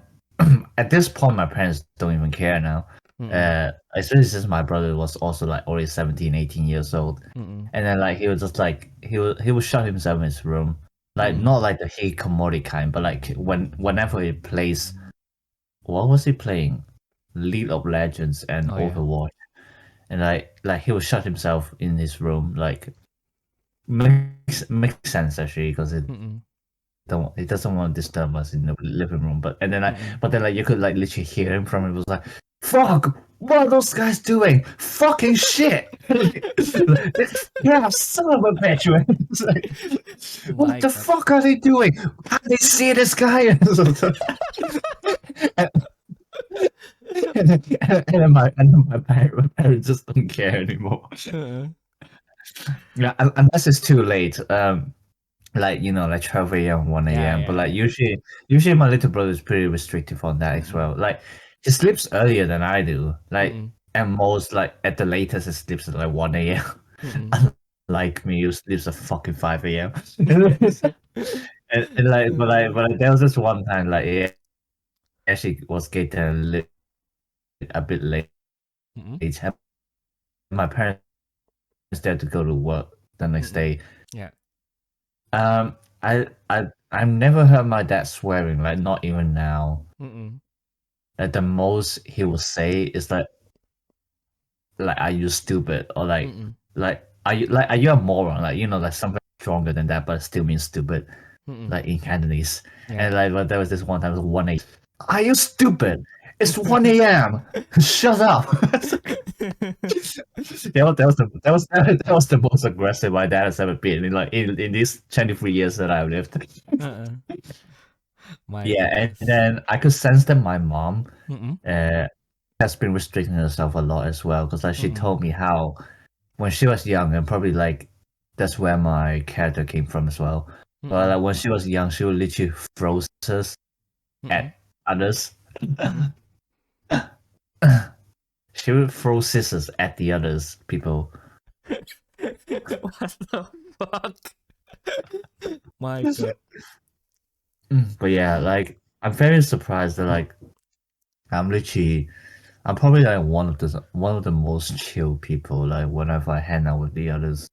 [SPEAKER 2] at this point my parents don't even care now.
[SPEAKER 1] mm-mm,
[SPEAKER 2] Especially since my brother was also like already 17, 18 years old.
[SPEAKER 1] mm-mm,
[SPEAKER 2] And then like he was just like he would shut himself in his room. Like
[SPEAKER 1] mm-mm.
[SPEAKER 2] not like the hikikomori kind, but like whenever he plays, what was he playing? League of Legends and
[SPEAKER 1] Oh yeah.
[SPEAKER 2] Overwatch. And like he would shut himself in his room. Like makes sense actually because
[SPEAKER 1] Mm-mm,
[SPEAKER 2] he doesn't want to disturb us in the living room.
[SPEAKER 1] mm-mm.
[SPEAKER 2] But then like you could like literally hear him from it was like, fuck, what are those guys doing? Fucking shit. Yeah, son of a bitch, man. It's like, what
[SPEAKER 1] My
[SPEAKER 2] the
[SPEAKER 1] God.
[SPEAKER 2] fuck are they doing? How do they see this guy? and, and then my parents just don't care anymore.
[SPEAKER 1] Uh-uh.
[SPEAKER 2] Yeah, unless it's too late. Like like 12 a.m., 1
[SPEAKER 1] Yeah,
[SPEAKER 2] a.m. But
[SPEAKER 1] yeah,
[SPEAKER 2] like
[SPEAKER 1] yeah.
[SPEAKER 2] usually my little brother is pretty restrictive on that as
[SPEAKER 1] Mm-mm,
[SPEAKER 2] well. Like he sleeps earlier than I do. Like
[SPEAKER 1] mm-mm,
[SPEAKER 2] at most, like at the latest, he sleeps at like 1 a.m.
[SPEAKER 1] mm-mm.
[SPEAKER 2] Unlike me, who sleeps at fucking 5 a.m. and like but like there was this one time like he actually was getting a bit late.
[SPEAKER 1] Mm-mm,
[SPEAKER 2] And my parents had to go to work the next
[SPEAKER 1] mm-mm.
[SPEAKER 2] day.
[SPEAKER 1] Yeah.
[SPEAKER 2] Um, I've never heard my dad swearing, like not even now.
[SPEAKER 1] Mm-mm,
[SPEAKER 2] Like the most he will say is like are you stupid or
[SPEAKER 1] mm-mm,
[SPEAKER 2] like are you a moron? Like, like something stronger than that, but it still means stupid, like in Cantonese.
[SPEAKER 1] Yeah.
[SPEAKER 2] And like, but there was this one time, it was 1 a.m. Are you stupid? It's 1 a.m. Shut up. That was the most aggressive my dad has ever been in these 23 years that I've lived.
[SPEAKER 1] Uh-uh. My
[SPEAKER 2] Yeah, and
[SPEAKER 1] goodness.
[SPEAKER 2] then I could sense that my mom
[SPEAKER 1] Mm-mm.
[SPEAKER 2] has been restricting herself a lot as well, because like she told me how when she was young, and probably like that's where my character came from as well. But like when she was young, she would literally throw scissors at others. She would throw scissors at the others people.
[SPEAKER 1] What the fuck? My god.
[SPEAKER 2] But yeah, like I'm very surprised that like I'm probably like one of the most chill people. Like whenever I hang out with the others,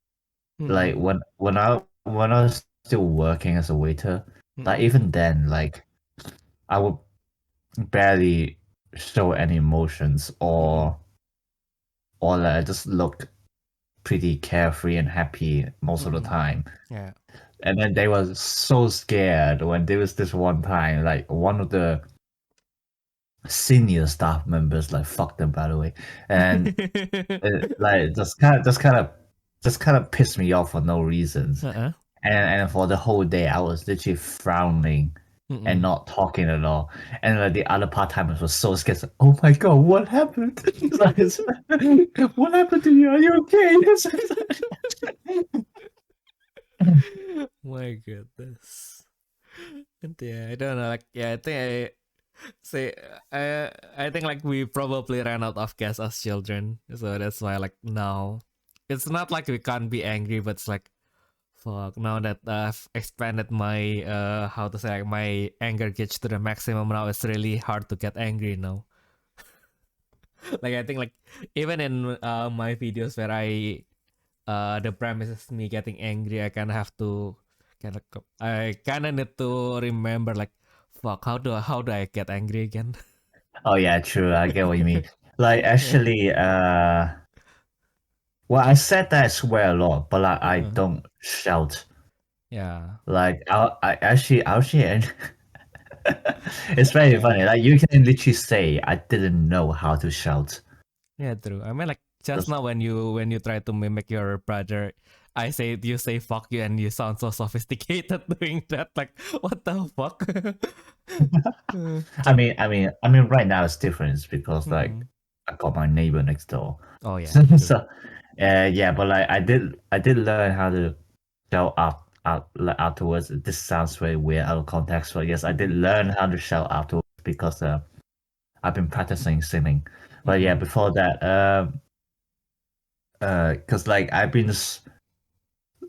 [SPEAKER 2] like when I was still working as a waiter, like even then, like I would barely show any emotions, or like I just look pretty carefree and happy most of the time.
[SPEAKER 1] Yeah.
[SPEAKER 2] And then they were so scared when there was this one time, like one of the senior staff members, like fuck them by the way, and like just kind of pissed me off for no reasons. And for the whole day, I was literally frowning and not talking at all. And like the other part timers were so scared. Like, oh my god, what happened? Like, what happened to you? Are you okay?
[SPEAKER 1] My goodness. And yeah, I don't know. Like, yeah, I think I think like we probably ran out of gas as children, so that's why like now it's not like we can't be angry, but it's like fuck. Now that I've expanded my how to say like my anger gauge to the maximum, now it's really hard to get angry now. Like I think like even in my videos where the premise is me getting angry, I kind of have to I kind of need to remember like fuck, how do I get angry again?
[SPEAKER 2] Oh yeah, true. I get what you mean. Like actually, well, I said that I swear a lot, but like I don't shout.
[SPEAKER 1] Yeah.
[SPEAKER 2] Like I actually, it's very funny. Like you can literally say I didn't know how to shout.
[SPEAKER 1] Yeah, true. I mean, like just now when you try to mimic your brother, you say fuck you, and you sound so sophisticated doing that. Like, what the fuck?
[SPEAKER 2] I mean, right now it's different because like
[SPEAKER 1] Mm-mm.
[SPEAKER 2] I got my neighbor next door.
[SPEAKER 1] Oh yeah, true.
[SPEAKER 2] So, yeah, but like I did learn how to shout out like afterwards. This sounds very weird out of context, but yes, I did learn how to shout afterwards because I've been practicing singing. But yeah, before that, because like I've been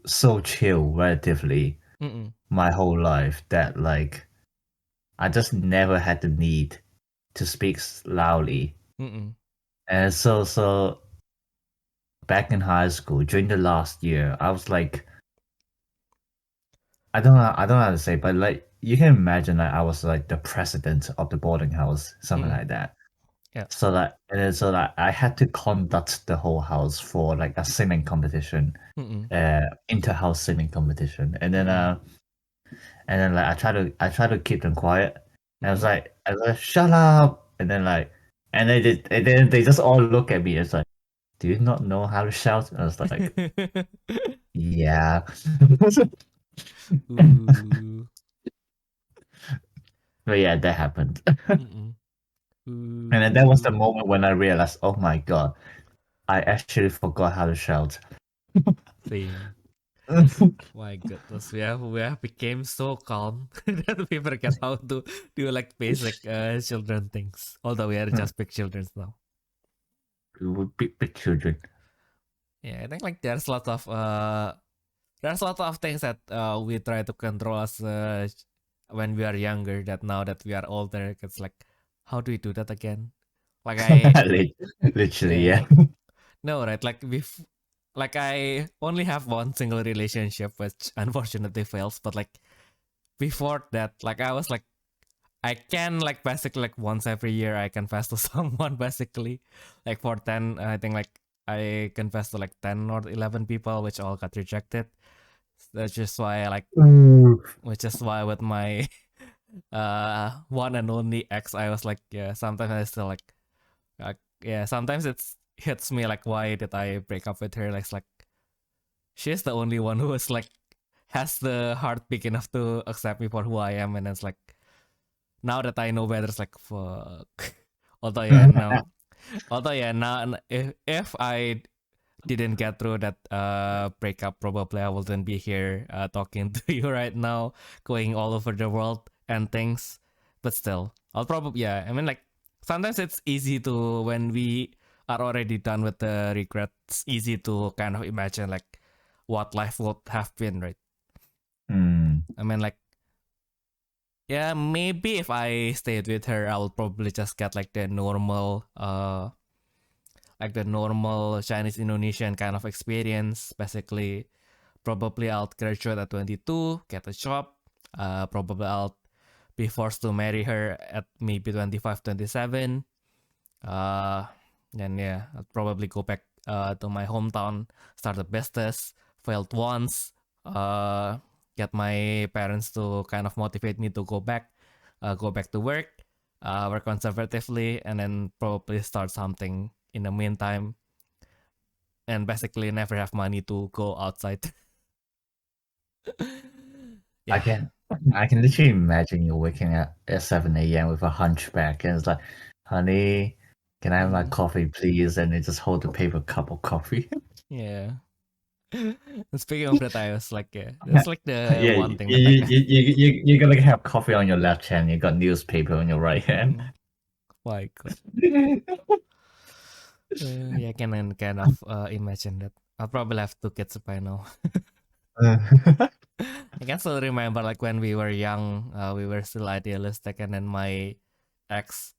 [SPEAKER 2] so chill relatively
[SPEAKER 1] Mm-mm.
[SPEAKER 2] my whole life that like I just never had the need to speak loudly.
[SPEAKER 1] Mm-mm.
[SPEAKER 2] And so back in high school during the last year, I was like, I don't know how to say, but like you can imagine that I was like the president of the boarding house, something
[SPEAKER 1] Mm-mm.
[SPEAKER 2] like that.
[SPEAKER 1] Yeah.
[SPEAKER 2] So that I had to conduct the whole house for like a singing competition,
[SPEAKER 1] Mm-mm.
[SPEAKER 2] inter-house singing competition, and then like I try to keep them quiet. And I was like, shut up, and then they just all look at me. It's like, do you not know how to shout? And I was like, yeah.
[SPEAKER 1] Ooh.
[SPEAKER 2] But yeah, that happened.
[SPEAKER 1] Mm-mm.
[SPEAKER 2] And then that was the
[SPEAKER 1] Ooh.
[SPEAKER 2] moment when I realized, oh my god, I actually forgot how to shout.
[SPEAKER 1] Same. My goodness, we have became so calm that we forget how to do like basic children things. Although we are just big children now.
[SPEAKER 2] Big children.
[SPEAKER 1] Yeah, I think like there's a lot of things that we try to control as when we are younger. That now that we are older, it's like, how do we do that again? Like
[SPEAKER 2] Literally,
[SPEAKER 1] yeah,
[SPEAKER 2] yeah.
[SPEAKER 1] no, right? Like I only have one single relationship, which unfortunately fails. But like before that, like I was like I can like basically like once every year I confess to someone basically like for 10 I think like I confessed to like 10 or 11 people, which all got rejected. That's just why which is why with my one and only ex, I was like, yeah, sometimes I still yeah, sometimes it's hits me like, why did I break up with her? Like, it's like she's the only one who is like has the heart big enough to accept me for who I am, and it's like now that I know better, it's like fuck. although yeah, now if I didn't get through that breakup, probably I wouldn't be here talking to you right now, going all over the world and things. But still, I'll probably, yeah, I mean, like sometimes it's easy to, when we are already done with the regrets, easy to kind of imagine like what life would have been, right? I mean, like, yeah, maybe if I stayed with her, I'll probably just get like the normal Chinese Indonesian kind of experience. Basically, probably I'll graduate at 22, get a job. Probably I'll be forced to marry her at maybe 25, 27. Then yeah, I'll probably go back to my hometown, start a business, failed once, get my parents to kind of motivate me to go back to work, work conservatively, and then probably start something in the meantime, and basically never have money to go outside. Yeah.
[SPEAKER 2] I can literally imagine you waking up at 7 a.m. with a hunchback and it's like, honey, can I have my coffee, please? And they just hold the paper cup of coffee.
[SPEAKER 1] Yeah. Speaking of that, I was like, yeah, that's like the
[SPEAKER 2] Yeah,
[SPEAKER 1] one thing that I got.
[SPEAKER 2] you're gonna have coffee on your left hand, you got newspaper on your right hand.
[SPEAKER 1] My God. Yeah, I can kind of imagine that. I'll probably have 2 kids by now. I can still remember like when we were young, we were still idealistic, and then my ex,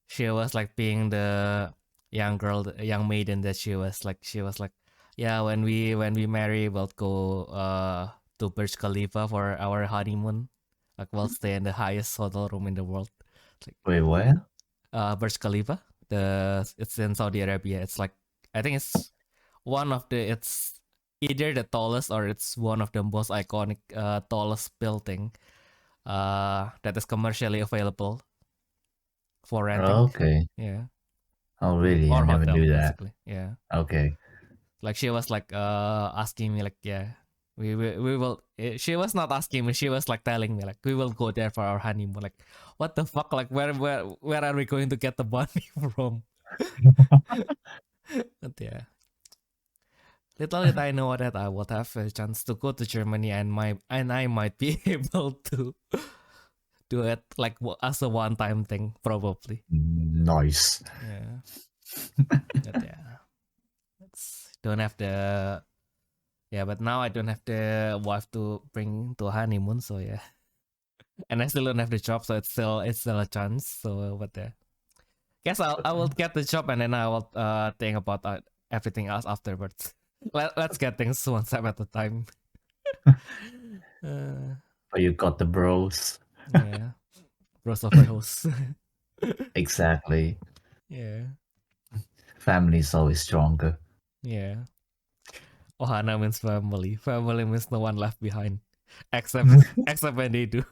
[SPEAKER 1] she was like being the young girl, the young maiden that she was like. She was like, yeah, when we marry, we'll go to Burj Khalifa for our honeymoon. Like we'll stay in the highest hotel room in the world. Like,
[SPEAKER 2] Wait, where?
[SPEAKER 1] Burj Khalifa. It's in Saudi Arabia. It's like, I think it's it's either the tallest or it's one of the most iconic tallest building that is commercially available for renting.
[SPEAKER 2] Okay.
[SPEAKER 1] Yeah.
[SPEAKER 2] Oh, really? I
[SPEAKER 1] Or
[SPEAKER 2] never
[SPEAKER 1] hotel
[SPEAKER 2] knew that.
[SPEAKER 1] basically. Yeah.
[SPEAKER 2] Okay.
[SPEAKER 1] Like she was like asking me like, yeah, we will, she was not asking me, she was like telling me like, we will go there for our honeymoon. Like, what the fuck, like where are we going to get the money from? But yeah, little did I know that I would have a chance to go to Germany, and I might be able to do it like as a one-time thing, probably.
[SPEAKER 2] Nice.
[SPEAKER 1] Yeah. But yeah, don't have the, yeah, but now I don't have the wife to bring to honeymoon, so yeah. And I still don't have the job, so it's still a chance. So but yeah, guess I will get the job, and then I will think about everything else afterwards. Let's get things one step at a time.
[SPEAKER 2] But you got the bros.
[SPEAKER 1] Yeah, bros over hoes.
[SPEAKER 2] Exactly.
[SPEAKER 1] Yeah,
[SPEAKER 2] Family is always stronger.
[SPEAKER 1] yeah. Ohana means family. Family means no one left behind, except when they do.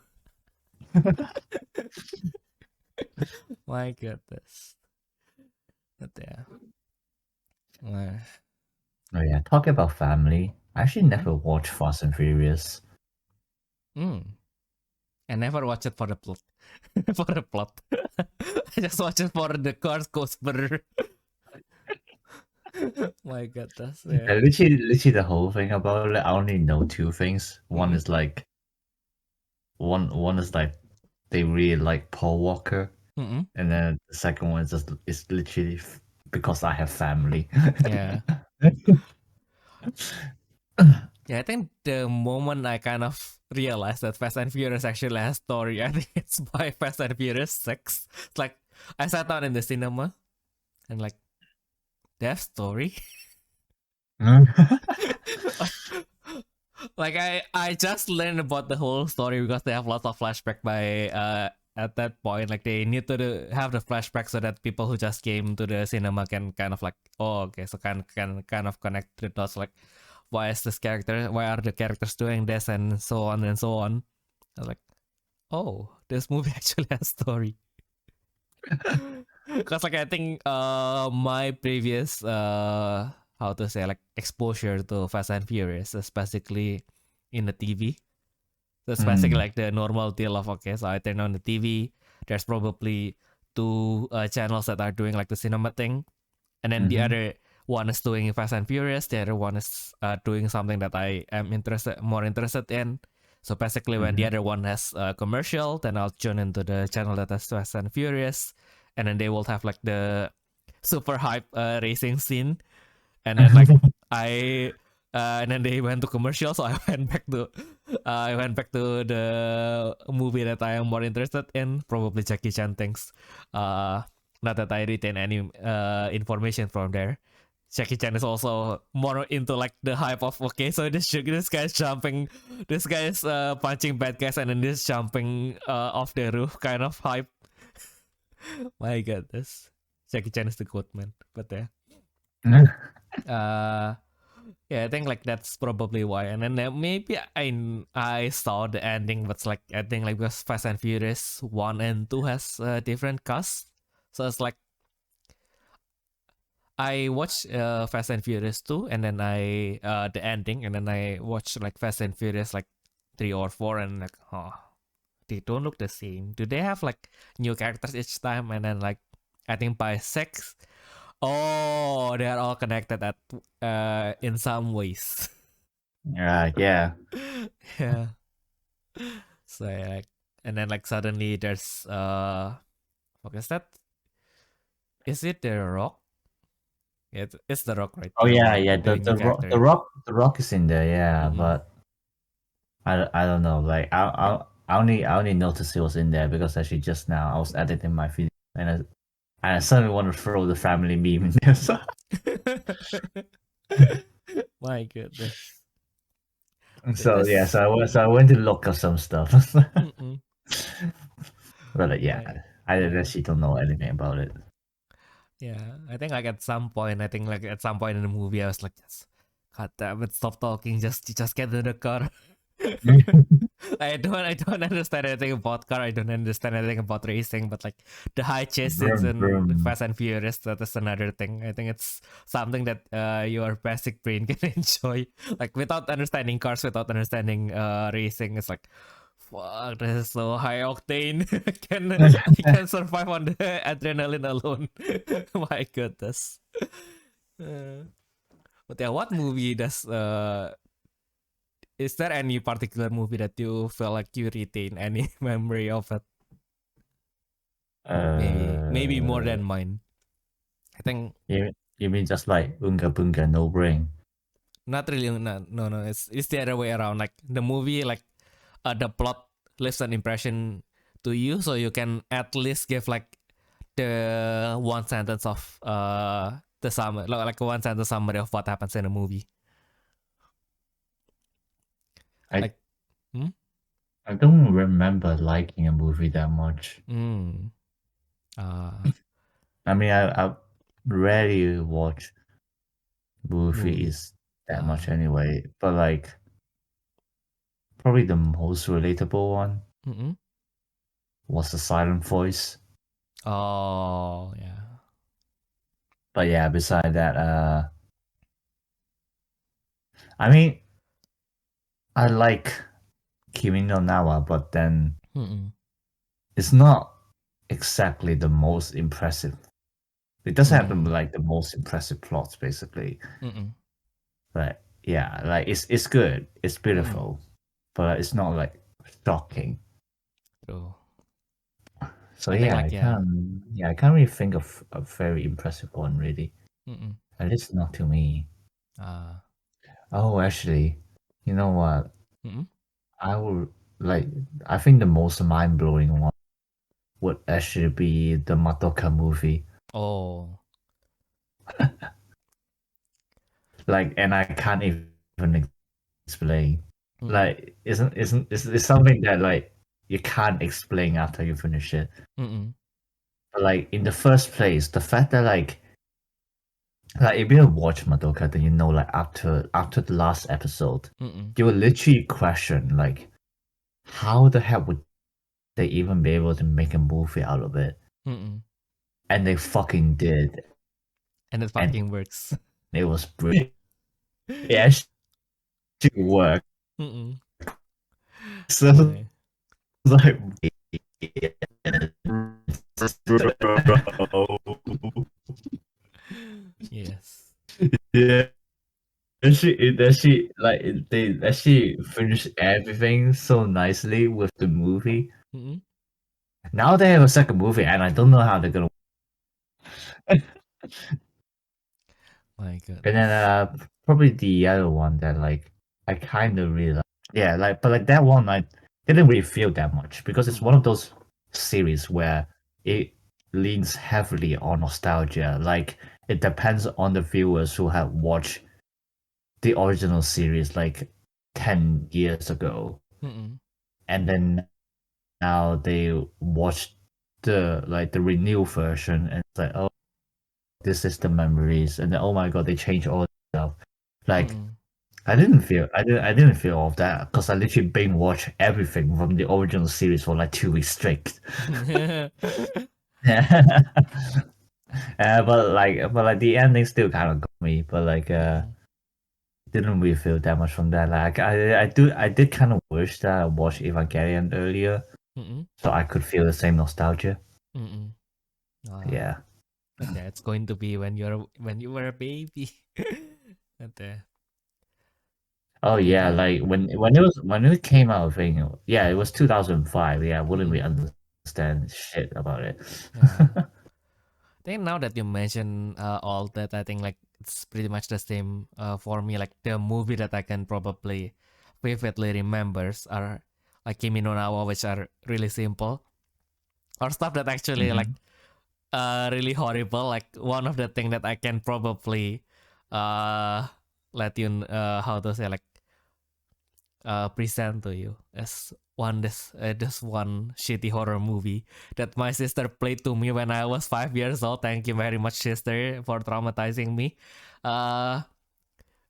[SPEAKER 1] My goodness. But yeah.
[SPEAKER 2] Oh yeah, talk about family. I actually never watched Fast and Furious.
[SPEAKER 1] I never watch it for the plot. For the plot. I just watch it for the cars goes better. My goodness. Yeah.
[SPEAKER 2] Literally the whole thing about it, I only know 2 things. One is like one is like they really like Paul Walker. And then the second one is just it's literally because I have family.
[SPEAKER 1] Yeah. Yeah, I think the moment I kind of realized that Fast and Furious actually has story, I think it's by Fast and Furious 6. It's like I sat down in the cinema and like, they have story. Like I just learned about the whole story because they have lots of flashback by at that point, like they need to have the flashback so that people who just came to the cinema can kind of like, oh, okay, so can kind of connect the dots, like why are the characters doing this and so on and so on. I was like, oh, this movie actually has story. Because like I think my previous how to say, like exposure to Fast and Furious is basically in the TV. That's basically like the normal deal of, okay, so I turn on the TV. There's probably two channels that are doing like the cinema thing, and then the other one is doing Fast and Furious. The other one is doing something that I am more interested in. So basically, when the other one has a commercial, then I'll tune into the channel that has Fast and Furious, and then they will have like the super hype racing scene, and then like and then they went to commercial, so I went back to the movie that I am more interested in, probably Jackie Chan things. Not that I retain any information from there. Jackie Chan is also more into like the hype of, okay, so this guy's jumping, this guy's punching bad guys, and then this jumping off the roof kind of hype. My goodness, Jackie Chan is the goat, man. But yeah, I think like that's probably why. And then maybe I saw the ending, but it's like I think like because Fast and Furious 1 and 2 has different casts, so it's like I watched Fast and Furious 2, and then I the ending, and then I watched like Fast and Furious like 3 or 4, and like, oh, they don't look the same. Do they have like new characters each time? And then like I think by 6, oh, they are all connected at in some ways.
[SPEAKER 2] Yeah.
[SPEAKER 1] Yeah. So like, and then like suddenly there's what is that? Is it The Rock? Yeah, it's The Rock, right?
[SPEAKER 2] Oh yeah, yeah.
[SPEAKER 1] The new character.
[SPEAKER 2] The Rock is in there. Yeah, but I don't know. Like I only noticed it was in there because actually just now I was editing my video and I suddenly want to throw the family meme in there. So.
[SPEAKER 1] My goodness.
[SPEAKER 2] So yeah, so I went to look up some stuff. But yeah, I actually don't know anything about it.
[SPEAKER 1] Yeah, I think like at some point in the movie, I was like, yes, God damn it, stop talking, just get in the car. I don't understand anything about car. I don't understand anything about racing, but like the high chase scenes in Fast and Furious, that is another thing. I think it's something that your basic brain can enjoy. Like without understanding cars, without understanding racing, it's like, fuck, this is so high octane. I can survive on the adrenaline alone. My goodness. But yeah, what movie does is there any particular movie that you feel like you retain any memory of it? Maybe more than mine. I think.
[SPEAKER 2] You mean just like Unga Bunga No Brain?
[SPEAKER 1] Not really. No. It's the other way around. Like the movie, like the plot leaves an impression to you, so you can at least give like the one sentence of the summary, like one sentence summary of what happens in the movie.
[SPEAKER 2] I don't remember liking a movie that much. I mean, I rarely watch movies that much anyway, but like probably the most relatable one was The Silent Voice.
[SPEAKER 1] Oh yeah.
[SPEAKER 2] But yeah, beside that, I mean, I like Kimi no Nawa, but then it's not exactly the most impressive. It doesn't have like the most impressive plots, basically. But yeah, like it's good, it's beautiful, but it's not like shocking.
[SPEAKER 1] True.
[SPEAKER 2] So I can't really think of a very impressive one, really. At least not to me. Oh, actually, you know what? I think the most mind blowing one would actually be the Matoka movie.
[SPEAKER 1] Oh.
[SPEAKER 2] Like, and I can't even explain. Like, it's something that like you can't explain after you finish it.
[SPEAKER 1] Mm-mm.
[SPEAKER 2] But like in the first place, the fact that like if you watch Madoka, then you know like after the last episode,
[SPEAKER 1] Mm-mm.
[SPEAKER 2] you will literally question like how the hell would they even be able to make a movie out of it?
[SPEAKER 1] Mm-mm.
[SPEAKER 2] And they fucking did.
[SPEAKER 1] And it
[SPEAKER 2] And
[SPEAKER 1] fucking works.
[SPEAKER 2] it was brilliant. It actually worked.
[SPEAKER 1] Mm-mm.
[SPEAKER 2] So
[SPEAKER 1] Okay.
[SPEAKER 2] like
[SPEAKER 1] Yes.
[SPEAKER 2] yeah. They actually finished everything so nicely with the movie.
[SPEAKER 1] Mm-mm.
[SPEAKER 2] Now they have a second movie, and I don't know how they're gonna.
[SPEAKER 1] My
[SPEAKER 2] And then
[SPEAKER 1] goodness.
[SPEAKER 2] probably the other one that like I kind of really like. Yeah, like but like that one I didn't really feel that much because it's one
[SPEAKER 1] Mm-mm.
[SPEAKER 2] of those series where it leans heavily on nostalgia. Like it depends on the viewers who have watched the original series like 10 years ago,
[SPEAKER 1] Mm-mm.
[SPEAKER 2] and then now they watch the renewed version, and it's like, oh, this is the memories, and then oh my god, they changed all the stuff. Like
[SPEAKER 1] Mm-mm.
[SPEAKER 2] I didn't feel all of that because I literally binge watched everything from the original series for like 2 weeks straight. Yeah. But the ending still kind of got me. But like
[SPEAKER 1] Mm-mm.
[SPEAKER 2] didn't really feel that much from that. Like I did kind of wish that I watched Evangelion earlier
[SPEAKER 1] Mm-mm.
[SPEAKER 2] so I could feel the same nostalgia.
[SPEAKER 1] Mm-mm.
[SPEAKER 2] Yeah.
[SPEAKER 1] But yeah, it's going to be when you were a baby. But,
[SPEAKER 2] Oh
[SPEAKER 1] but
[SPEAKER 2] yeah,
[SPEAKER 1] yeah.
[SPEAKER 2] like when it came out, I think yeah, it was 2005. Yeah, I wouldn't really
[SPEAKER 1] Mm-mm.
[SPEAKER 2] understand shit about it.
[SPEAKER 1] Yeah. I think now that you mention all that, I think like it's pretty much the same for me. Like the movie that I can probably vividly remembers are like Kimi no Na wa, which are really simple, or stuff that actually like
[SPEAKER 2] Hmm.
[SPEAKER 1] really horrible. Like one of the thing that I can probably uh let you how to say like present to you as this one shitty horror movie that my sister played to me when I was 5 years old. Thank you very much, sister, for traumatizing me. Uh,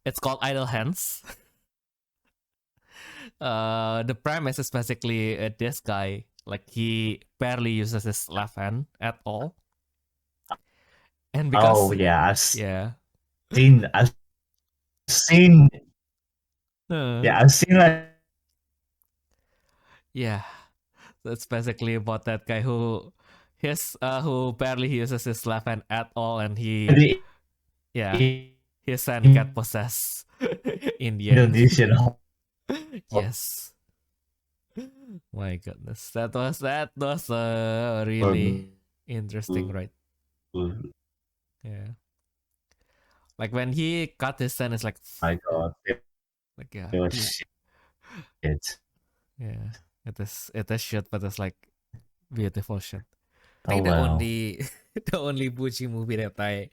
[SPEAKER 1] it's called Idle Hands. The premise is basically this guy like he barely uses his left hand at all, and
[SPEAKER 2] Oh
[SPEAKER 1] because
[SPEAKER 2] yeah,
[SPEAKER 1] yeah,
[SPEAKER 2] I've seen
[SPEAKER 1] uh,
[SPEAKER 2] yeah, I've seen like
[SPEAKER 1] yeah, that's basically about that guy who barely uses his left hand at all, and he
[SPEAKER 2] the
[SPEAKER 1] yeah, his son got possessed in the end.
[SPEAKER 2] Indonesian
[SPEAKER 1] Yes. My goodness. That was really
[SPEAKER 2] horror
[SPEAKER 1] interesting, right?
[SPEAKER 2] movie.
[SPEAKER 1] Yeah. Like when he cut his son, it's
[SPEAKER 2] My God,
[SPEAKER 1] like yeah,
[SPEAKER 2] it
[SPEAKER 1] he
[SPEAKER 2] was shit.
[SPEAKER 1] yeah. It is shit, but it's like beautiful shit. I
[SPEAKER 2] Oh
[SPEAKER 1] think the
[SPEAKER 2] well.
[SPEAKER 1] only the only Bucci movie that I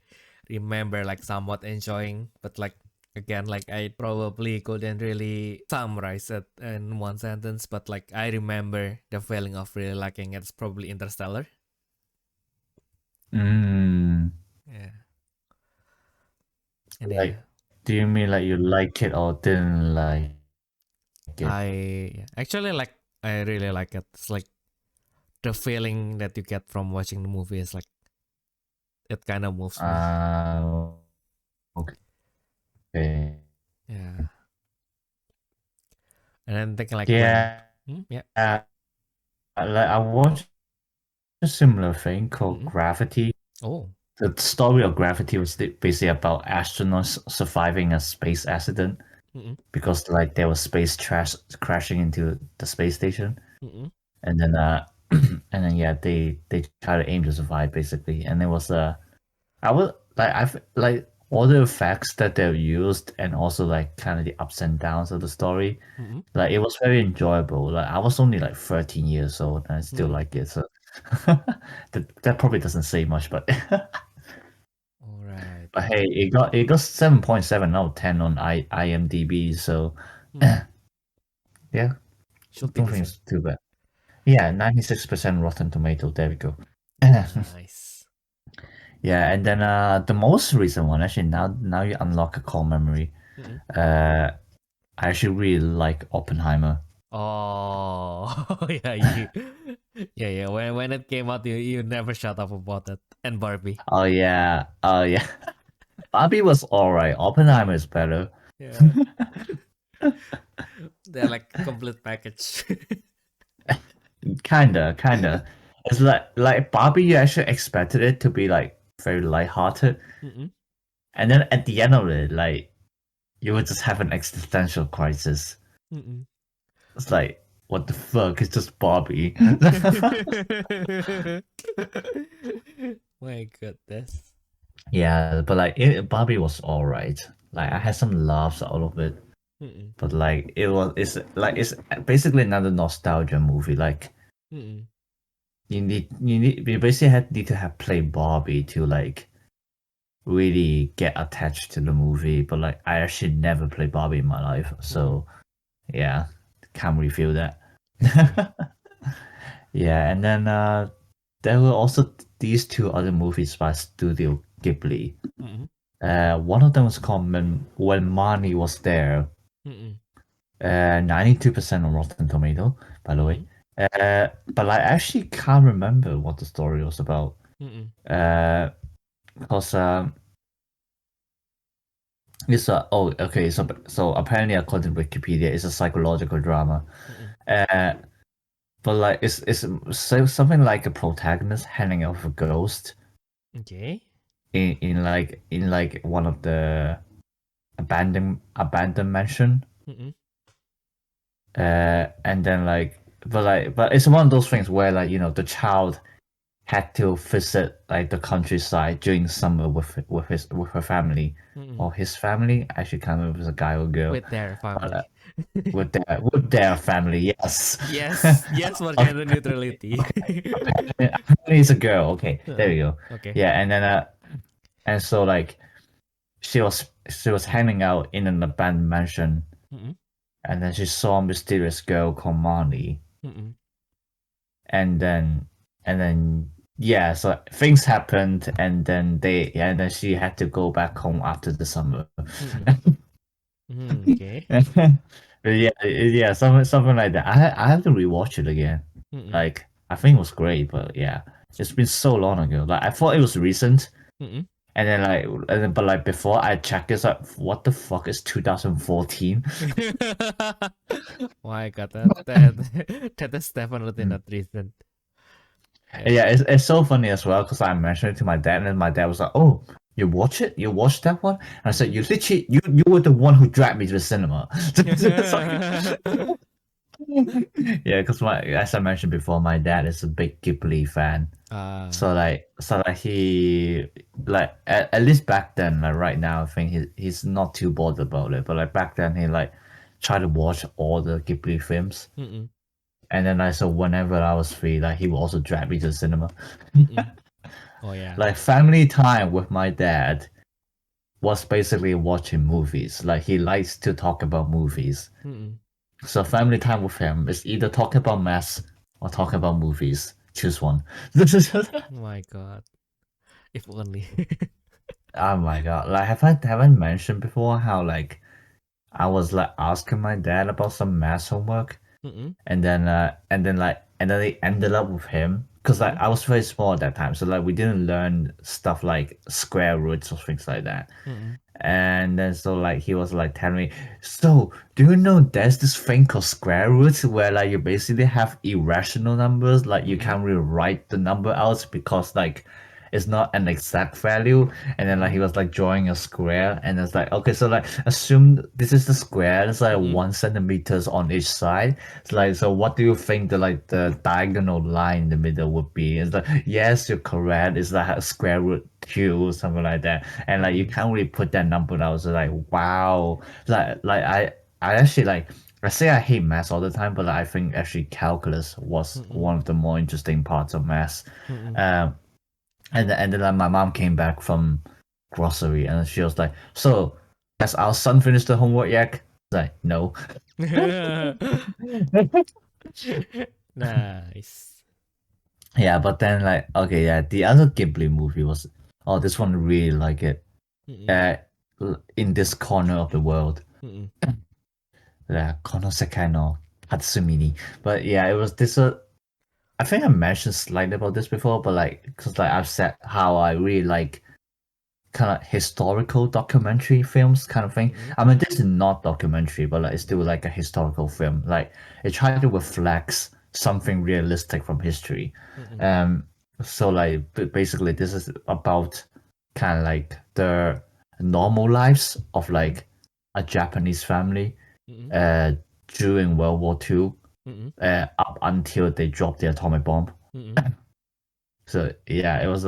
[SPEAKER 1] remember like somewhat enjoying, but like again, like I probably couldn't really summarize it in one sentence, but like I remember the feeling of really liking it. It's probably Interstellar.
[SPEAKER 2] Mm,
[SPEAKER 1] Yeah. And yeah,
[SPEAKER 2] like, do you mean like you like it or didn't like it?
[SPEAKER 1] actually like I really like it. It's like the feeling that you get from watching the movie is like it kind of moves me.
[SPEAKER 2] Uh, okay.
[SPEAKER 1] Yeah. And then thinking like when
[SPEAKER 2] Yeah.
[SPEAKER 1] yeah.
[SPEAKER 2] Like I watched a similar thing called
[SPEAKER 1] Mm-mm.
[SPEAKER 2] Gravity.
[SPEAKER 1] Oh.
[SPEAKER 2] The story of Gravity was basically about astronauts surviving a space accident
[SPEAKER 1] Mm-mm.
[SPEAKER 2] because like there was space trash crashing into the space station,
[SPEAKER 1] Mm-mm.
[SPEAKER 2] and then and then yeah, they try to aim to survive basically, and it was I would I've like all the facts that they've used and also like kind of the ups and downs of the story.
[SPEAKER 1] Mm-mm.
[SPEAKER 2] Like it was very enjoyable. Like I was only like 13 years old and I still
[SPEAKER 1] Mm-mm.
[SPEAKER 2] like it. So that probably doesn't say much, but
[SPEAKER 1] All right.
[SPEAKER 2] but hey, it got 7.7 out of 10 on IMDb. So
[SPEAKER 1] Mm-mm.
[SPEAKER 2] yeah,
[SPEAKER 1] Should be
[SPEAKER 2] don't think
[SPEAKER 1] decent.
[SPEAKER 2] it's too bad. Yeah, 96% Rotten Tomato. There we go.
[SPEAKER 1] Nice.
[SPEAKER 2] Yeah, and then the most recent one, actually, now you unlock a core memory. I actually really like Oppenheimer.
[SPEAKER 1] Oh, yeah, yeah. When it came out, you never shut up about that. And Barbie.
[SPEAKER 2] Oh yeah, Barbie was alright. Oppenheimer is better.
[SPEAKER 1] Yeah. They're like complete package.
[SPEAKER 2] Kinda. It's like Barbie. You actually expected it to be like very lighthearted, and then at the end of it, like you would just have an existential crisis. It's like, what the fuck? It's just Barbie.
[SPEAKER 1] My goodness.
[SPEAKER 2] Yeah, but like Barbie was alright. Like I had some laughs out of it, but like it's basically another nostalgia movie. Like you basically need to have played Barbie to like really get attached to the movie. But like I actually never played Barbie in my life, so yeah, can't review that. Yeah, and then there were also these two other movies by Studio Ghibli. One of them was called When Marnie Was There. 92% on Rotten Tomato, by the way. But I actually can't remember what the story was about. Because it's okay. So apparently, according to Wikipedia, it's a psychological drama. But like it's something like a protagonist hanging out with a ghost.
[SPEAKER 1] Okay.
[SPEAKER 2] In like one of the abandoned mansion. And then but it's one of those things where like the child had to visit like the countryside during summer with her family or his family. I actually can't remember if it's a guy or girl.
[SPEAKER 1] With their family.
[SPEAKER 2] With their family, yes.
[SPEAKER 1] Yes, for gender neutrality.
[SPEAKER 2] Apparently it's a girl. Okay, there we go.
[SPEAKER 1] Okay.
[SPEAKER 2] Yeah, and then and so like she was hanging out in an abandoned mansion, and then she saw a mysterious girl called Marnie, and then yeah, so things happened, and then she had to go back home after the summer.
[SPEAKER 1] Okay.
[SPEAKER 2] Yeah, something like that. I have to rewatch it again. Like I think it was great, but yeah, it's been so long ago. Like I thought it was recent, and then but like before I checked, it's like what the fuck is 2014?
[SPEAKER 1] My God, that is definitely not recent.
[SPEAKER 2] Yeah, it's so funny as well because I mentioned it to my dad, and my dad was like, "Oh, you watch it? You watched that one?" And I said, "You literally, you were the one who dragged me to the cinema." Yeah, because as I mentioned before, my dad is a big Ghibli fan. So he like at least back then, like right now, I think he's not too bothered about it. But like back then, he like tried to watch all the Ghibli films. And then so whenever I was free, like he would also drag me to the cinema.
[SPEAKER 1] Oh yeah.
[SPEAKER 2] Like family time with my dad was basically watching movies. Like he likes to talk about movies. So family time with him is either talking about maths or talking about movies. Choose one.
[SPEAKER 1] My God. If only.
[SPEAKER 2] Oh my god! Like have I mentioned before how like I was like asking my dad about some math homework, and then they ended up with him because like I was very small at that time, so like we didn't learn stuff like square roots or things like that. And then so like he was like telling me, so do you know there's this thing called square roots where like you basically have irrational numbers, like you can't really write the number out because like it's not an exact value. And then like he was like drawing a square, and it's like, okay, so like assume this is the square, it's like 1 centimeters on each side. It's like, so what do you think the diagonal line in the middle would be? It's like, yes, you're correct, it's like a square root 2 something like that. And like you can't really put that number down. So like, wow. I actually like, I say I hate math all the time, but I think actually calculus was one of the more interesting parts of math. And then like my mom came back from grocery, and she was like, "So, has our son finished the homework yet?" I was like, no.
[SPEAKER 1] Nice.
[SPEAKER 2] Yeah, but then like okay, yeah, the other Ghibli movie was this one really like it.
[SPEAKER 1] Mm-mm.
[SPEAKER 2] In this corner of the world,
[SPEAKER 1] Mm-mm.
[SPEAKER 2] Konosekai no Hatsumini. But yeah, it was this. I think I mentioned slightly about this before, but like, because like I've said how I really like kind of historical documentary films kind of thing.
[SPEAKER 1] Mm-mm.
[SPEAKER 2] I mean, this is not documentary, but like it's still like a historical film. Like it tried to reflect something realistic from history.
[SPEAKER 1] Mm-mm.
[SPEAKER 2] Um, so like basically, this is about kind of like the normal lives of like a Japanese family
[SPEAKER 1] Mm-mm.
[SPEAKER 2] uh during World War II
[SPEAKER 1] Mm-mm.
[SPEAKER 2] up until they dropped the atomic bomb.
[SPEAKER 1] Mm-mm.
[SPEAKER 2] So yeah, it was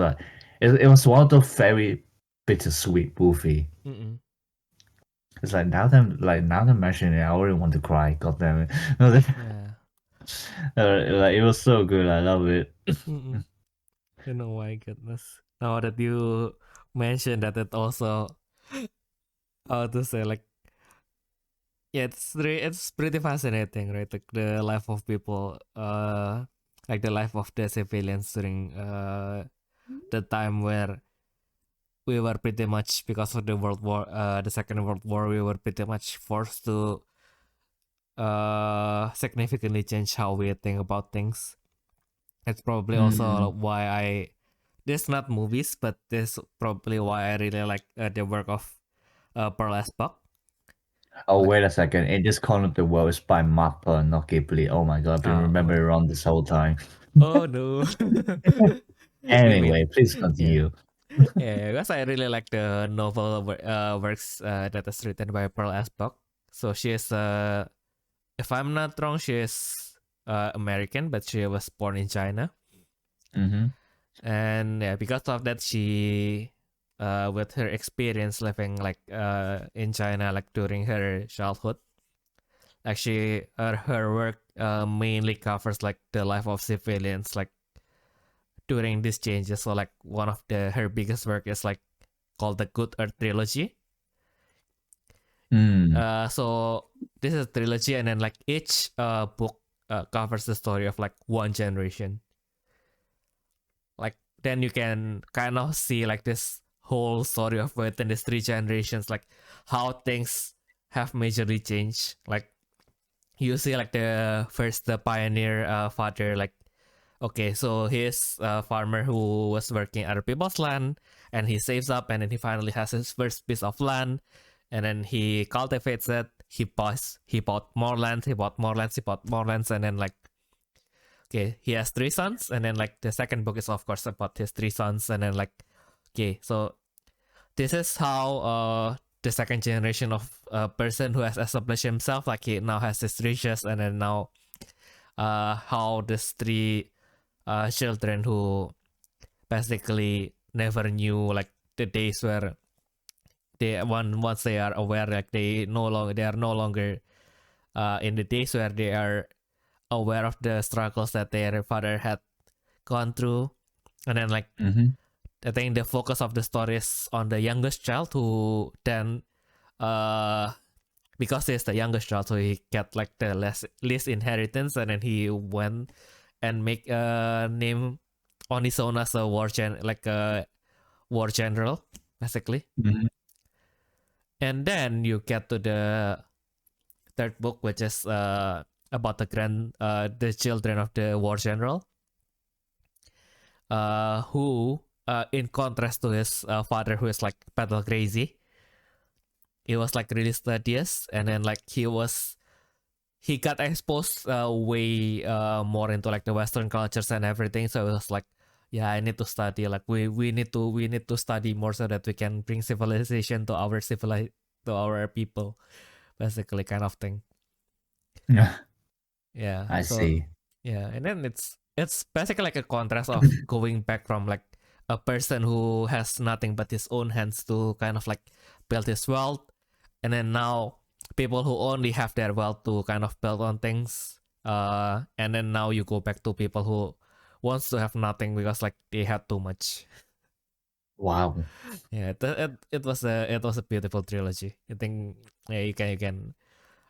[SPEAKER 2] it was one of the very bittersweet movie.
[SPEAKER 1] Mm-mm.
[SPEAKER 2] It's like now that mentioning it, I already want to cry. God damn it!
[SPEAKER 1] Yeah.
[SPEAKER 2] Like it was so good. I love it.
[SPEAKER 1] Mm-mm. Oh my goodness. Now that you mentioned that, it also how to say, like, yeah, it's pretty fascinating, right? Like the life of people, like the life of the civilians during the time where we were pretty much, because of the the Second World War, we were pretty much forced to significantly change how we think about things. It's probably also
[SPEAKER 2] Mm.
[SPEAKER 1] why this not movies, but this probably why I really like the work of Pearl S. Buck.
[SPEAKER 2] Oh
[SPEAKER 1] Like,
[SPEAKER 2] wait a second! In this corner of the world is by Mappa, not Ghibli. Oh my god, I've been
[SPEAKER 1] oh,
[SPEAKER 2] remembering wrong this whole time.
[SPEAKER 1] oh no. We
[SPEAKER 2] Anyway,
[SPEAKER 1] mean,
[SPEAKER 2] please
[SPEAKER 1] yeah.
[SPEAKER 2] continue.
[SPEAKER 1] Yeah, because I really like the novel works that is written by Pearl S. Buck. So she is, if I'm not wrong, she is American, but she was born in China.
[SPEAKER 2] Mm-hmm.
[SPEAKER 1] And yeah, because of that, she, with her experience living like in China, like during her childhood, actually her work mainly covers like the life of civilians, like during these changes. So like one of her biggest work is like called the Good Earth trilogy.
[SPEAKER 2] Mm.
[SPEAKER 1] So this is a trilogy, and then like each book covers the story of like one generation. Like then you can kind of see like this whole story of within these three generations, like how things have majorly changed. Like you see like the pioneer father, like okay, so he's a farmer who was working other people's land, and he saves up, and then he finally has his first piece of land, and then he cultivates it. He bought more land, he bought more lands, he bought more lands, and then like okay, he has three sons, and then like the second book is of course about his three sons, and then like okay, so this is how the second generation of a person who has established himself, like he now has his riches, and then now how these three children who basically never knew like the days where once they are aware, like they are no longer in the days where they are aware of the struggles that their father had gone through. And then like
[SPEAKER 2] Mm-hmm.
[SPEAKER 1] I think the focus of the story is on the youngest child, who then uh because he's the youngest child, so he get like the least inheritance, and then he went and make a name on his own as a like a war general, basically.
[SPEAKER 2] Mm-hmm.
[SPEAKER 1] And then you get to the third book, which is about the children of the war general, who in contrast to his father, who is like battle crazy, he was like really studious, and then like he got exposed way more into like the Western cultures and everything. So it was like, yeah, I need to study. Like we need to study more so that we can bring civilization to to our people, basically, kind of thing.
[SPEAKER 2] Yeah,
[SPEAKER 1] Yeah.
[SPEAKER 2] I
[SPEAKER 1] So
[SPEAKER 2] see.
[SPEAKER 1] yeah, and then it's basically like a contrast of going back from like a person who has nothing but his own hands to kind of like build his wealth, and then now people who only have their wealth to kind of build on things, and then now you go back to people who wants to have nothing because like they had too much.
[SPEAKER 2] Wow.
[SPEAKER 1] Yeah, it was a beautiful trilogy. I think, yeah, you can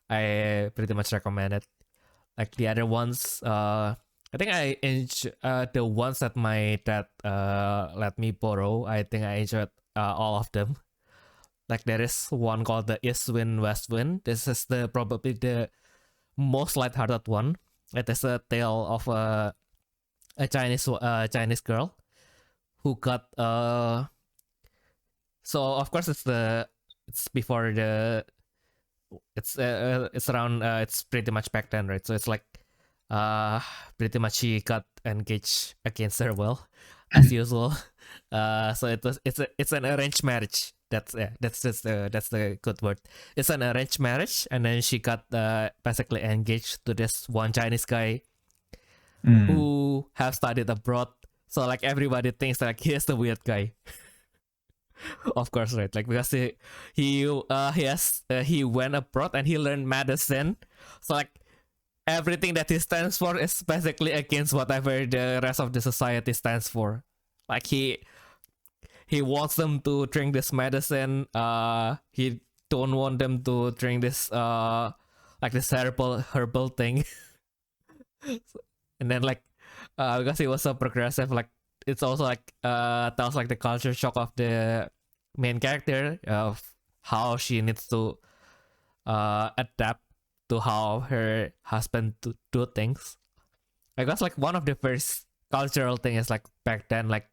[SPEAKER 1] I pretty much recommend it. Like the other ones, I think I enjoy the ones that my dad let me borrow. I think I enjoyed all of them. Like there is one called the East Wind West Wind. This is the probably the most lighthearted one. It is a tale of a Chinese girl who got so of course it's before the it's around it's pretty much back then, right? So it's like pretty much she got engaged against her will as usual. So it's an arranged marriage. That's the good word. It's an arranged marriage, and then she got basically engaged to this one Chinese guy who have studied abroad. So like everybody thinks that like he's the weird guy. Of course, right? Like because he went abroad and he learned medicine. So like everything that he stands for is basically against whatever the rest of the society stands for. Like he wants them to drink this medicine. He don't want them to drink this like this herbal thing. And then like because he was so progressive, like it's also like tells like the culture shock of the main character of how she needs to adapt to how her husband do things. I guess like one of the first cultural thing is like back then, like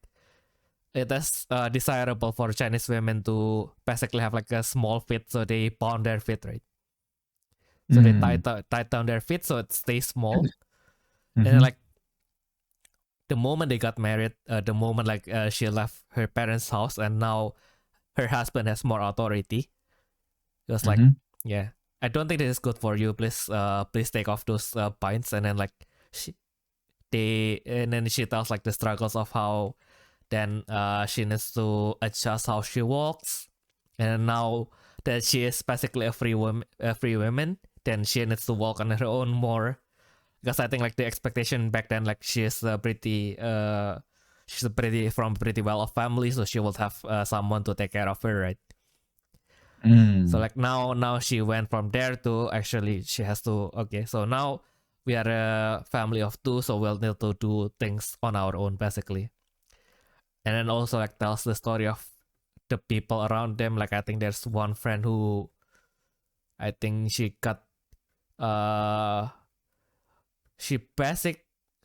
[SPEAKER 1] it is desirable for Chinese women to basically have like a small feet, so they pound their feet, right? So they tie down their feet so it stays small. And then, like the moment they got married, the moment like she left her parents' house and now her husband has more authority. It was like, yeah, I don't think this is good for you. Please take off those pints. And then like then she tells like the struggles of how then she needs to adjust how she walks, and now that she is basically a free woman, then she needs to walk on her own more. Because I think like the expectation back then, like she's from a pretty well-off family, so she will have someone to take care of her, right? So like now she went from there to actually she has to so now we are a family of two, so we'll need to do things on our own basically. And then also like tells the story of the people around them. Like I think there's one friend who I think she got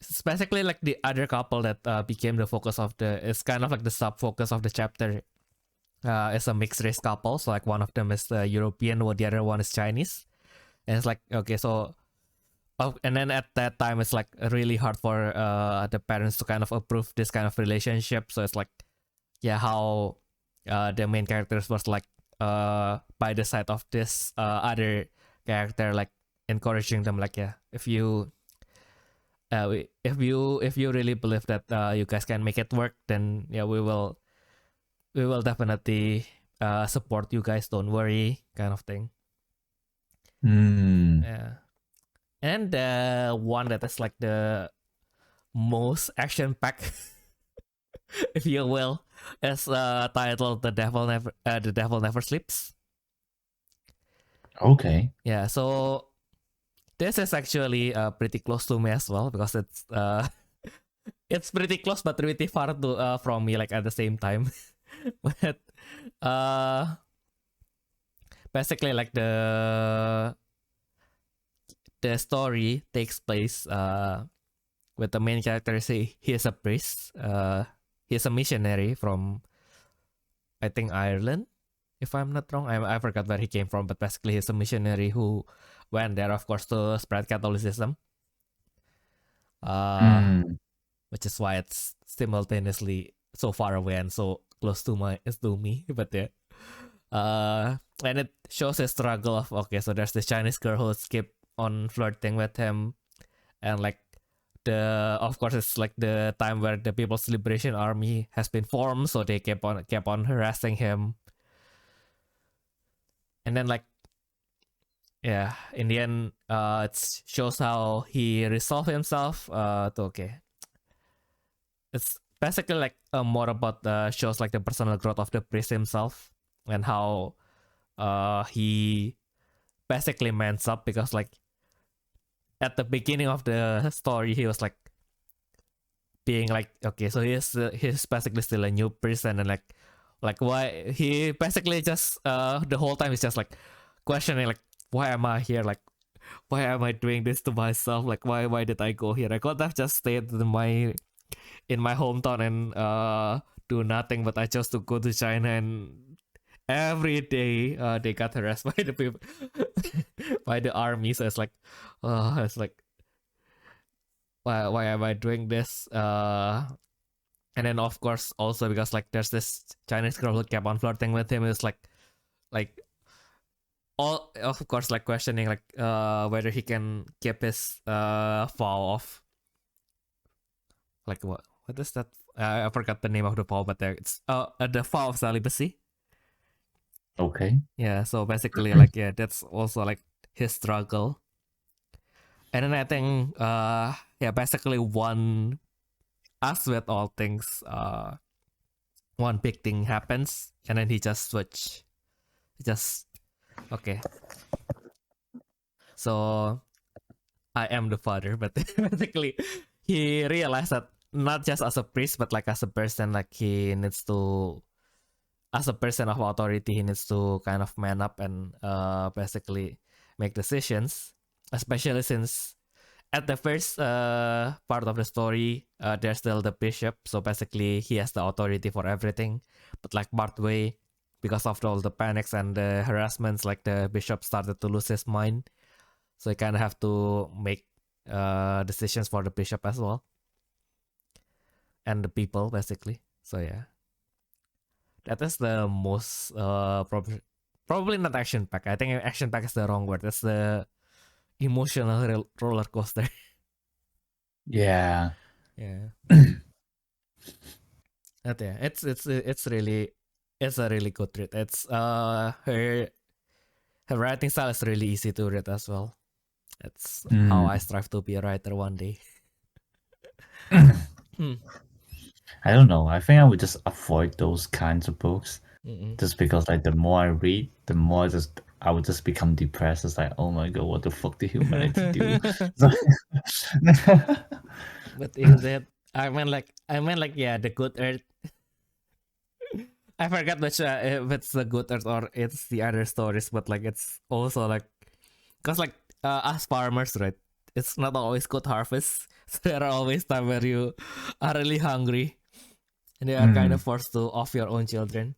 [SPEAKER 1] it's basically like the other couple that became the focus of it's kind of like the sub focus of the chapter. It's a mixed race couple, so like one of them is European while the other one is Chinese. And it's like and then at that time it's like really hard for the parents to kind of approve this kind of relationship. So it's like how the main characters was like by the side of this other character, like encouraging them, like if you really believe that you guys can make it work, then we will definitely support you guys, don't worry, kind of thing. Yeah. And the one that is like the most action packed if you will is titled The Devil Never Sleeps.
[SPEAKER 2] Okay.
[SPEAKER 1] Yeah, so this is actually pretty close to me as well, because it's it's pretty close but pretty far from me, like at the same time. But basically like the story takes place with the main character. He is a priest. He is a missionary from I think Ireland, if I'm not wrong. I forgot where he came from, but basically he's a missionary who went there, of course, to spread Catholicism. Which is why it's simultaneously so far away and so close to me. But yeah. And it shows a struggle of so there's this Chinese girl who's keep on flirting with him, and like of course it's like the time where the People's Liberation Army has been formed, so they kept on harassing him. And then like in the end it shows how he resolved himself to it's basically like more about shows like the personal growth of the priest himself, and how he basically mans up, because like at the beginning of the story he was like being like, okay, so he's basically still a new person, and like why he basically just the whole time is just like questioning like, why am I here, like why am I doing this to myself, like why did I go here? I could have just stayed in my hometown and do nothing, but I chose to go to China, and every day they got harassed by the people by the army. So it's like why am I doing this? And then of course also because like there's this Chinese girl who kept on flirting with him. It's like all of course like questioning like whether he can keep his vow of like what is that? I forgot the name of the vow, but it's the vow of celibacy.
[SPEAKER 2] Okay.
[SPEAKER 1] Yeah, so basically like yeah, that's also like his struggle. And then I think yeah, basically one, as with all things, one big thing happens and then he just switch. Just okay. So I am the father, but basically he realized that not just as a priest but like as a person, like he needs to, as a person of authority, he needs to kind of man up and basically make decisions, especially since at the first part of the story there's still the bishop, so basically he has the authority for everything, but like partway, because of all the panics and the harassments, like the bishop started to lose his mind, so you kind of have to make decisions for the bishop as well and the people basically. So yeah, that is the most probably not action pack. I think action pack is the wrong word. That's the emotional roller coaster.
[SPEAKER 2] Yeah.
[SPEAKER 1] Yeah. But yeah, it's really, it's a really good read. It's her writing style is really easy to read as well. That's how I strive to be a writer one day.
[SPEAKER 2] I don't know. I think I would just avoid those kinds of books,
[SPEAKER 1] Mm-mm.
[SPEAKER 2] just because like the more I read, the more I would just become depressed. It's like, oh my god, what the fuck did humanity do?
[SPEAKER 1] But is it? I mean like yeah, the Good Earth. I forgot which if it's the Good Earth or it's the other stories, but like it's also like, cause like as farmers, right? It's not always good harvest. So there are always times where you are really hungry, and you are kind of forced to off your own children.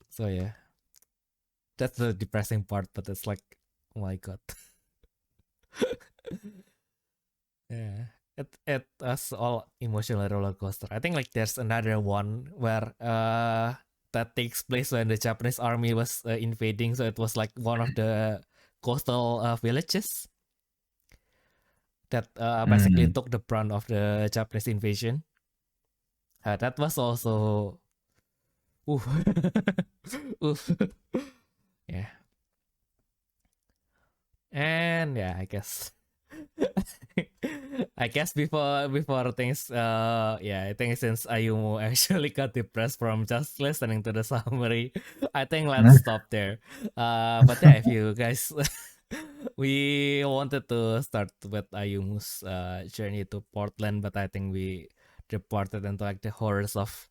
[SPEAKER 1] So yeah, that's the depressing part. But it's like, oh my god. Yeah, it has all emotional roller coaster. I think like there's another one where that takes place when the Japanese army was invading. So it was like one of the coastal villages that basically took the brunt of the Japanese invasion. That was also, oof, oof, yeah, and yeah, I guess. I guess before things yeah, I think since Ayumu actually got depressed from just listening to the summary, I think let's stop there. But yeah, if you guys we wanted to start with Ayumu's journey to Portland, but I think we reported into like the horrors of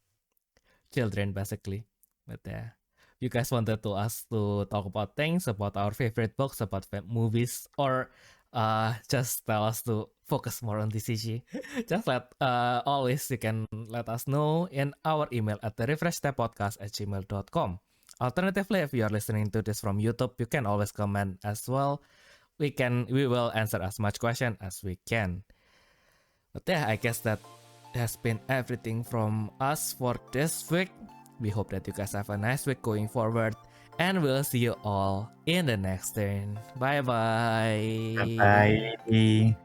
[SPEAKER 1] children basically. But yeah, you guys wanted to us to talk about things, about our favorite books, about movies, or just tell us to focus more on TCG, just let always you can let us know in our email at therefreshsteppodcast@gmail.com. Alternatively, if you are listening to this from YouTube, you can always comment as well. We will answer as much question as we can. But yeah, I guess that has been everything from us for this week. We hope that you guys have a nice week going forward, and we'll see you all in the next turn. Bye bye.
[SPEAKER 2] Bye.